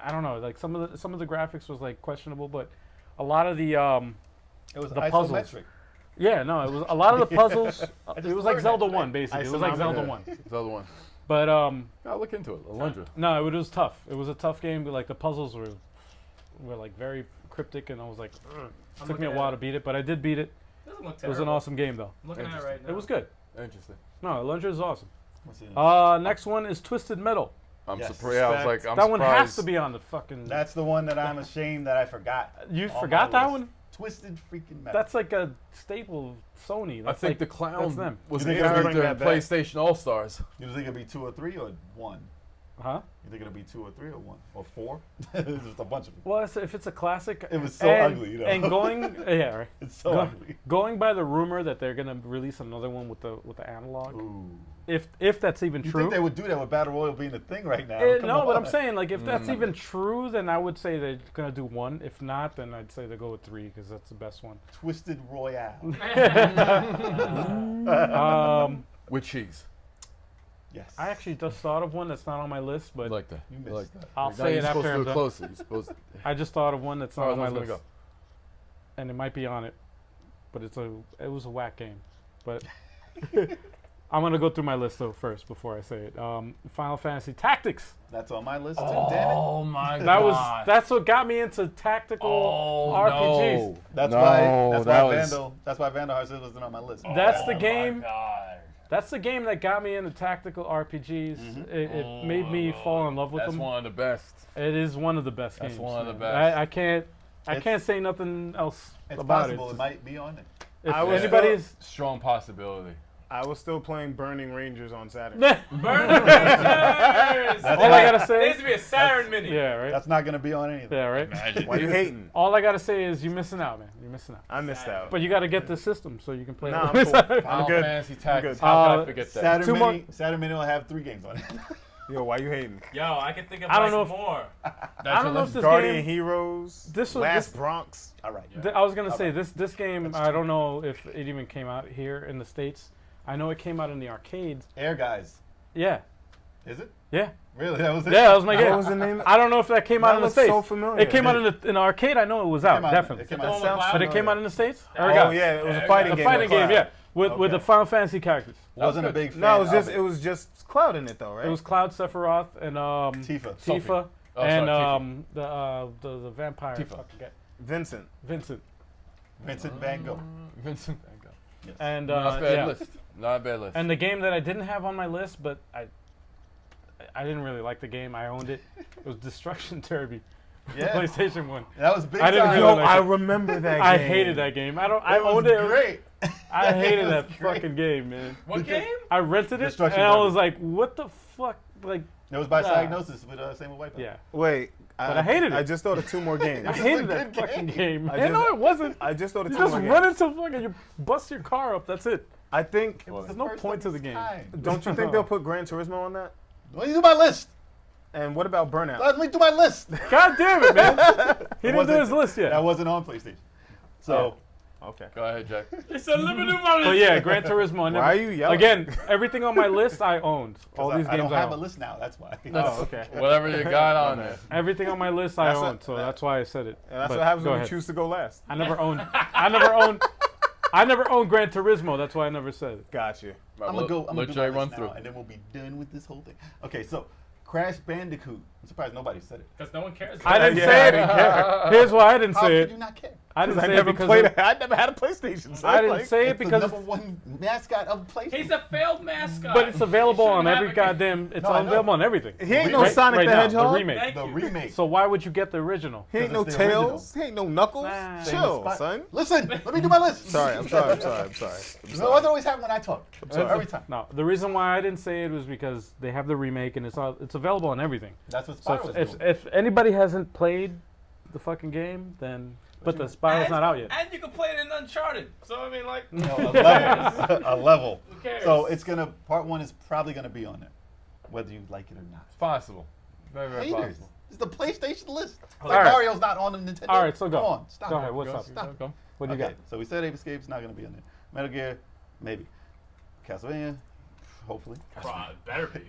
I don't know, like some of the graphics was like questionable, but a lot of the It was the puzzles. isometric. yeah, no, it was a lot of the puzzles. just It was like learned Zelda that 1 today. basically. It was like Zelda Yeah. 1, The other one. but I'll look into it. Alundra. no, it was tough. It was a tough game. But like the puzzles were like very cryptic, and I was like, ugh. I'm Took me a looking while at to beat it, but I did beat it. Doesn't look It was terrible. an awesome game though. I'm looking at it right now. It was good. Interesting. No, Alundra is awesome. What's the- Next one is Twisted Metal. I'm Yes. surprised. Yeah, I was like, I'm That surprised. one has to be on the fucking. That's the one that I'm ashamed that I forgot. You on forgot my that list. one? Twisted freaking metal. That's like a staple of Sony. I That's think like, the that's clown them. was You a think it'll character bring in that back? PlayStation All Stars. You think it'll be 2 or 3 or 1? Huh? You think it'll be 2 or 3 or 1 or 4? There's just a bunch of them. Well, if it's a classic. It was so and, ugly, you know. And going, yeah, right. It's so Go- ugly. Going by the rumor that they're gonna release another one with the analog, Ooh. if that's even You true. think they would do that with Battle Royale being a thing right now? Come No, but I'm on. saying like if that's even true, then I would say they're gonna do 1. If not, then I'd say they go with 3 because that's the best one. Twisted Royale. With cheese. Yes. I actually just thought of one that's not on my list, but I like that. You I missed. like that. I'll Now say you're it supposed after to I'm do it done. closer. You're supposed to. I just thought of one that's As not far on as I my was gonna list, and it might be on it, but it was a whack game. But I'm gonna go through my list though first before I say it. Final Fantasy Tactics. That's on my list too. go. Damn it. Oh my That's what got me into tactical RPGs. No. That's No, why that was- Vandal Hearts wasn't on my list. That's the Oh my game. God. That's the game that got me into tactical RPGs. Mm-hmm. It made me fall in love with That's them. one of the best. It is one of the best That's games. one of the man. best. I can't It's- say nothing else It's about possible it it. might be on it. If I was anybody still- is Strong possibility. I was still playing Burning Rangers on Saturn. Burn the Rangers! all I gotta There say, needs to be a Saturn mini. yeah, right. That's not going to be on anything. Yeah, right. Why you hating? All I gotta say is you're missing out, man. You're missing out. I missed out. But you gotta get the system so you can play. Nah, it. I'm cool. Final good. Fantasy Tactics. good. How could I forget that? Saturn Two more- Mini will have 3 games on it. Yo, why you hating? Yo, I can think of I don't know if- more. I don't know if this Guardian game. Heroes. This was- Last this- Bronx. All right. I was gonna say this game. I don't know if it even came out here in the States. I know it came out in the arcades. Air Guys. Yeah, Is it? yeah, Really? That was it? yeah. That was my game. What was the name? I don't know if that came out That in the looks States. so familiar. It came out in the arcade. I know it was out, came out- definitely. it came The out- one with sounds Cloud? But it came out in the States. Oh yeah, it was a fighting The game. fighting game, yeah. with the Final Fantasy characters. Wasn't a big fan. No, of it was just Cloud in it though, right? It was Cloud, Sephiroth, and Tifa. Tifa, Oh, and sorry, the vampire. Tifa. fucking guy. Vincent. Vincent. Vincent Van Gogh. Vincent. Yes. And Not a bad yeah. list. Not a bad list. And the game that I didn't have on my list, but I didn't really like the game. I owned it. It was Destruction Derby. Yeah. PlayStation 1. That was big I didn't time. really Yo, like I it. remember that game. I hated that game. I It owned was it. great. I hated It was that great. fucking game, man. What game? I rented it Destruction and I Derby. was like, what the fuck? Like, It was by Nah. Psygnosis with Samuel Wipeout. yeah. Wait, But I hated it. I just thought of 2 more games. I This is hated a that good fucking game. game. I Man, no, just- it wasn't. I just thought of You 2 just more run games. into fucking, you bust your car up. That's it. I think. It was There's the no first point of to the its game. kind. Don't you think they'll put Gran Turismo on that? Let me do my list. And what about Burnout? Let me do my list. God damn it, man. He didn't do wasn't- his list yet. That wasn't on PlayStation. So, Okay. Go ahead, Jack. It's a limited one. But yeah, Gran Turismo. I never, Why are you yelling? Again, everything on my list I owned. All these I games don't I have a owned. list now. That's why. Oh, okay. Whatever you got on there. Everything on my list I That's owned, what- so that's why I said it. And that's But what happens go when you ahead. choose to go last. I never owned. I never owned Gran Turismo. That's why I never said it. Got you. I'm gonna go. I'm Let gonna do Jay my run list through. now, and then we'll be done with this whole thing. Okay, so Crash Bandicoot. I'm surprised nobody said it. Because no one cares. I didn't Yeah, say I it. didn't care. Here's why I didn't How say could it. you not care? I didn't I say it never because played. of- I never had a PlayStation. So I didn't like, say it It's the because. number one mascot of PlayStation. He's a failed mascot. But it's available He on shouldn't every have a game. goddamn. It's No, I know. available on everything. He ain't no Right- Sonic right the now, Hedgehog. The remake. Thank the you. remake. So why would you get the original? He ain't no Because it's the original. Tails. He ain't no Knuckles. Nah. Chill, Spot- son. Listen, let me do my list. Sorry, I'm sorry. No, what's always happen when I talk? Every time. No, the reason why I didn't say it was because they have the remake and it's available on everything. That's what So Spyro was if, doing. if anybody hasn't played the fucking game, then but the Spyro's not out yet. And you can play it in Uncharted. So I mean, like, No, a level. A level. who cares? So it's gonna. Part 1 is probably gonna be on there, whether you like it or not. It's possible. Very, very Haters. possible. It's the PlayStation list. It's All like right. Mario's not on the Nintendo. All right, so go. Come on, stop. Go ahead. What's Go, up? Stop. Go. What do you Okay, got? so we said Ape Escape's not gonna be on there. Metal Gear, maybe. Castlevania, hopefully. Bruh, it better be.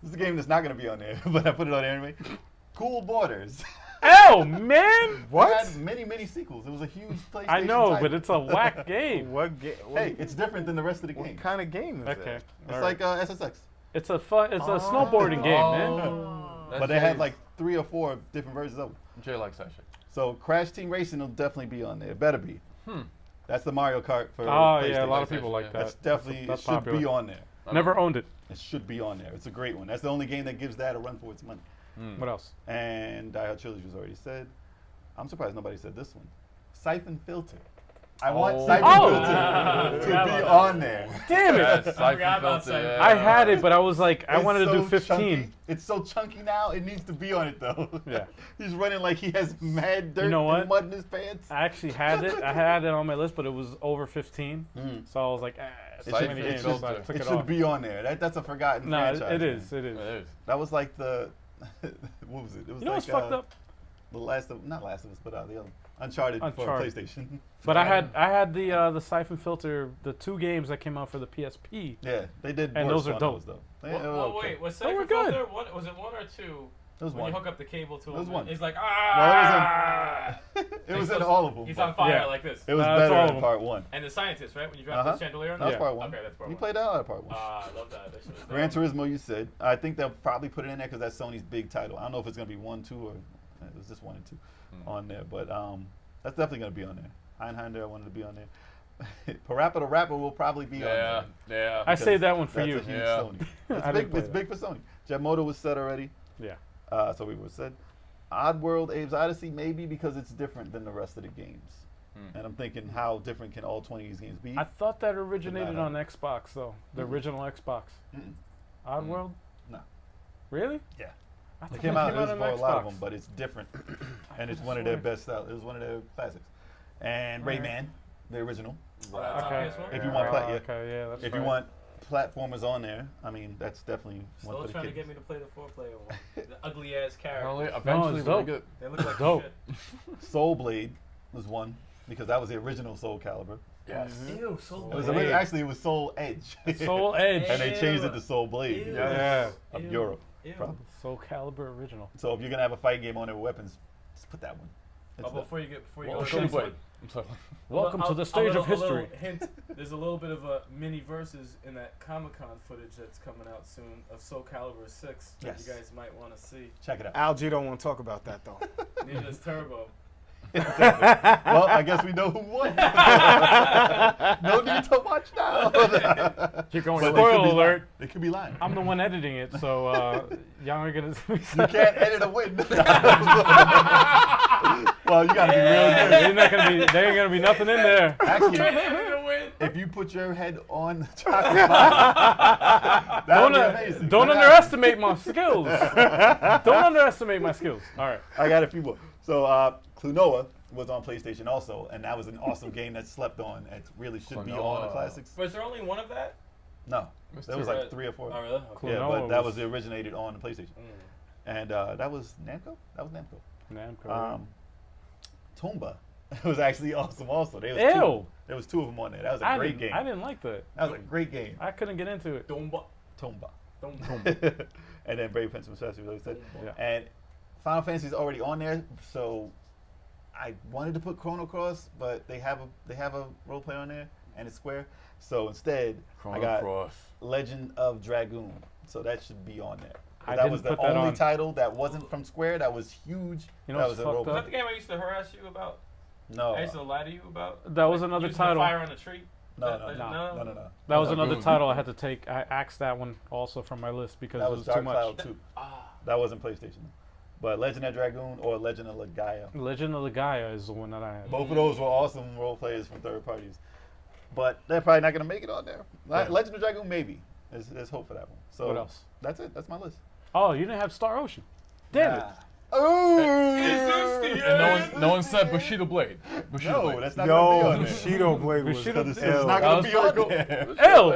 This is a game that's not gonna be on there, but I put it on there anyway. Cool Borders. Oh man! It had many sequels. It was a huge PlayStation I know, title. but it's a whack game. What game? Hey, it's different than the rest of the What games. kind of game is Okay. it? It's like SSX. It's a snowboarding game, man. That's But they had Jay's- like 3 or 4 different versions of it. Jay likes that shit. So Crash Team Racing will definitely be on there. It better be. That's the Mario Kart for Oh PlayStation. yeah, a lot of PlayStation, people like yeah. that. That's definitely That's it should be popular. on there. Never owned it. It should be on there. It's a great one. That's the only game that gives that a run for its money. What else? And Die Hard Trilogy was already said. I'm surprised nobody said this one. Syphon Filter. I want Syphon Oh. Filter to be on there. Damn it! Yes, I Syphon forgot about Filter, Syphon. yeah. I had it, but I was like, I It's wanted to do so 15. chunky. It's so chunky now. It needs to be on it though. Yeah. He's running like he has mad dirt know what? and mud in his pants. I actually had it. I had it on my list, but it was over 15. So I was like, it's too Syphon many games. Filter. So I took It it should off. be on there. That's a forgotten No, franchise. it man. is. It is. It is. That was like the what was it? It was You know like what's fucked up? the Last of not Last of Us, but the other Uncharted for Uncharted. PlayStation. But I had the Syphon Filter, the 2 games that came out for the PSP. Yeah, they did. And worse those are on dope. those, though. They- Well, they were well, okay. wait, was They were Syphon good. Filter? Was it 1 or 2? It was When one. you hook up the cable to It was him, one. it's like, It was in all of them. He's but on fire Yeah. like this. It was That's better all of in them. part 1. And the scientist, right? When you drop the chandelier on That was Yeah. part 1. Okay, that's part You 1. played that out of part 1. I love that. That shit was Gran dope. Turismo, you said. I think they'll probably put it in there because that's Sony's big title. I don't know if it's going to be 1, 2, or it was just 1 and 2 on there. But that's definitely going to be on there. Einhander, I wanted to be on there. Parappa the Rapper will probably be on Yeah, there. yeah. I saved that one for That's you. a huge Yeah. Sony. I It's didn't big, play it's that. big for Sony. Jet Moto was said already. Yeah. So we were said. Oddworld Abe's Odyssey, maybe because it's different than the rest of the games. And I'm thinking, how different can all 20 of these games be? I thought that originated Not on Xbox, though. The original Xbox. Mm-mm. Oddworld? No. Really? Yeah. I thought It came out, it was on for a lot of Xbox. them, but it's different. And it's one of their best style. It was one of their classics. And Rayman, the original. Oh, that's on Okay. PS1? If you want Oh, pla- yeah. okay, yeah, that's If right. you want platformers on there, I mean, that's definitely one Still for trying the to kids. get me to play the 4-player one. The ugly ass Eventually, character. eventually it's we'll dope. get. They look like Dope. shit. Soul Blade was one, because that was the original Soul Calibur. Yes. Ew, so It was Blade. actually, it was Soul Edge. Soul Edge. And they changed it to Soul Blade. Ew. Yeah. Of Ew. Europe. Ew. Probably. Soul Calibur original. So if you're gonna have a fight game on there with weapons, just put that one. Oh, It's the- before you Well, go Soul next Blade. one, I'm sorry. Welcome to the stage of A little history. hint, there's a little bit of a mini verses in that Comic-Con footage that's coming out soon of Soul Calibur 6 that Yes. you guys might want to see. Check it out. Algie don't want to talk about that though. Neither does Turbo. Well, I guess we know who won. No need to watch now. Keep going. But Spoiler alert. They could be lying. I'm the one editing it, so y'all are gonna. You can't edit a win. Well, you gotta be real good. You're not gonna be. There ain't gonna be nothing in there. Actually, if you put your head on the chocolate bar, that would be amazing. Don't underestimate my skills. Don't underestimate my skills. All right. I got a few more. So, Klonoa was on PlayStation also, and that was an awesome game that slept on. It really should be on the Klonoa. classics. Was there only one of that? No, There's there was two. like 3 or 4. Oh, really? Okay. Yeah, Klonoa but that was- was originated on the PlayStation. And that was Namco? That was Namco. Namco. Toomba was actually awesome also. There was Ew. two. There was 2 of them on there. That was a great game. I didn't like that. That was a great game. I couldn't get into it. Dumba. Toomba. Dumba. And then Brave Prince of Persia, like I said. Yeah. And Final Fantasy is already on there, so I wanted to put Chrono Cross, but they have a role play on there, and it's Square. So instead, Chrono I got Cross. Legend of Dragoon. So that should be on there. 'Cause I that didn't was the put that only on. title that wasn't from Square. That was huge. You know that what's was a fucked role Was play. that the game I used to harass you about? No, I used to lie to you about? That was another using the title. Fire on a tree? no. That was Dragoon. another title I had to take. I axed that one also from my list because That it was was too Dark much. Cloud 2. That wasn't PlayStation. But Legend of Dragoon or Legend of Legaia. Legend of the Gaia is the one that I had. Both of those were awesome role players from third parties. But they're probably not going to make it on there. Yeah. Legend of Dragoon, maybe. There's hope for that one. So What else? That's it. That's my list. Oh, you didn't have Star Ocean. Damn it. Oh! And no one said Bushido Blade. Bushido No, Blade. that's not going to be Yo, on there. Bushido Blade was Bushido- It's ill. not going to be on there.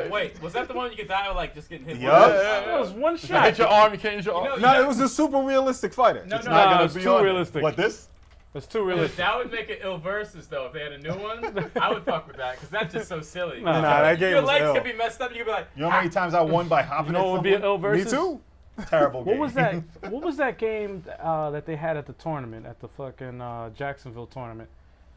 Ew. Wait, was that the one you could die with, like, just getting hit? Yup. That was one You hit shot. your arm, you can't use your arm. know- No, it was a super realistic fighter. No, It's no, not Nah, going it's to be too on there. realistic. What, this? It's too realistic. That would make it ill versus though if they had a new one. I would fuck with that because that's just so silly. Nah. Nah, that game Your was legs ill. could be messed up. You could be like, You know how many times I won by hopping You know what would at be an someone? ill Me versus? too. Terrible game. What was that? What was that game that they had at the tournament at the fucking Jacksonville tournament?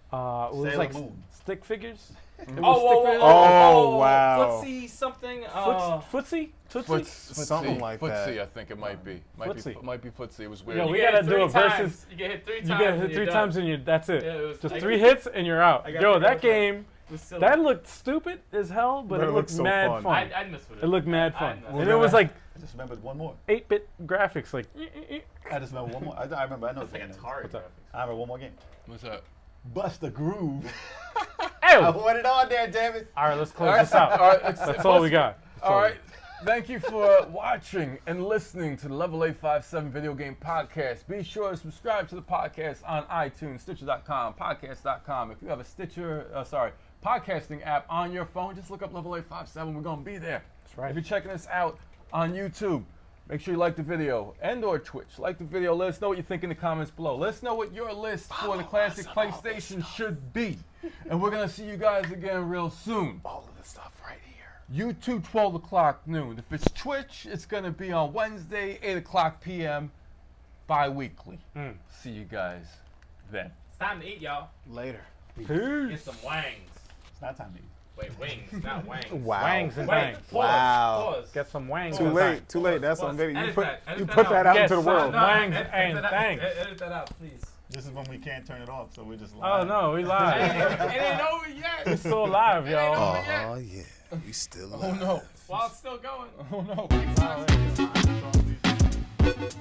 It was Sailor like Moon. stick figures. It was oh, stick figures. Oh, wow. Footsie something. Footsie? Tootsie? Something like that. Footsie, I think it might be. Footsie. Might be Footsie. It was weird. Yo, You we get gotta hit do a 3 times. versus. You get hit 3 times. You get and hit you're 3 done. times and that's it. Yeah, it was Just like- 3 hits and you're out. I got Yo, to that go for it. game, It was silly. that looked stupid as hell, but But it it looked looked so mad fun. fun. I'd miss with it. It looked mad I'd fun. miss And with it was like I just remembered one more. 8-bit graphics, like. I just remember one more. I remember. I know It's like the game. Atari What's that? graphics. I remember one more game. What's that? Bust the Groove. I Ew! want it on there, damn it. All right, let's close this out. All right, That's all we got. That's All all we right. Thank you for watching and listening to the Level 857 Video Game Podcast. Be sure to subscribe to the podcast on iTunes, Stitcher.com, Podcast.com. If you have a podcasting app on your phone, just look up Level 857. We're going to be there. That's right. If you're checking us out on YouTube, make sure you like the video and or Twitch. Like the video. Let us know what you think in the comments below. Let us know what your list for the classic PlayStation should be. And we're going to see you guys again real soon. All of the stuff right here. YouTube 12 o'clock noon. If it's Twitch, it's going to be on Wednesday, 8 o'clock p.m. bi-weekly. See you guys then. It's time to eat, y'all. Later. Get some wangs. It's not time to eat. Wait, wings, not wangs. Wow. Wangs and Wait, bangs. pause, Wow. Pause. Get some wangs. Too and late. bangs. Too late. That's Pause. on video. You Edit put that, edit you that put out. that out Get into the some world. wangs edit and that out. bangs. Edit that out, please. This is when we can't turn it off, so we're just Oh lying. no, we It live. ain't over yet. We're still alive, y'all. Oh yeah, we still. Oh no. While it's still going. Oh no. All right.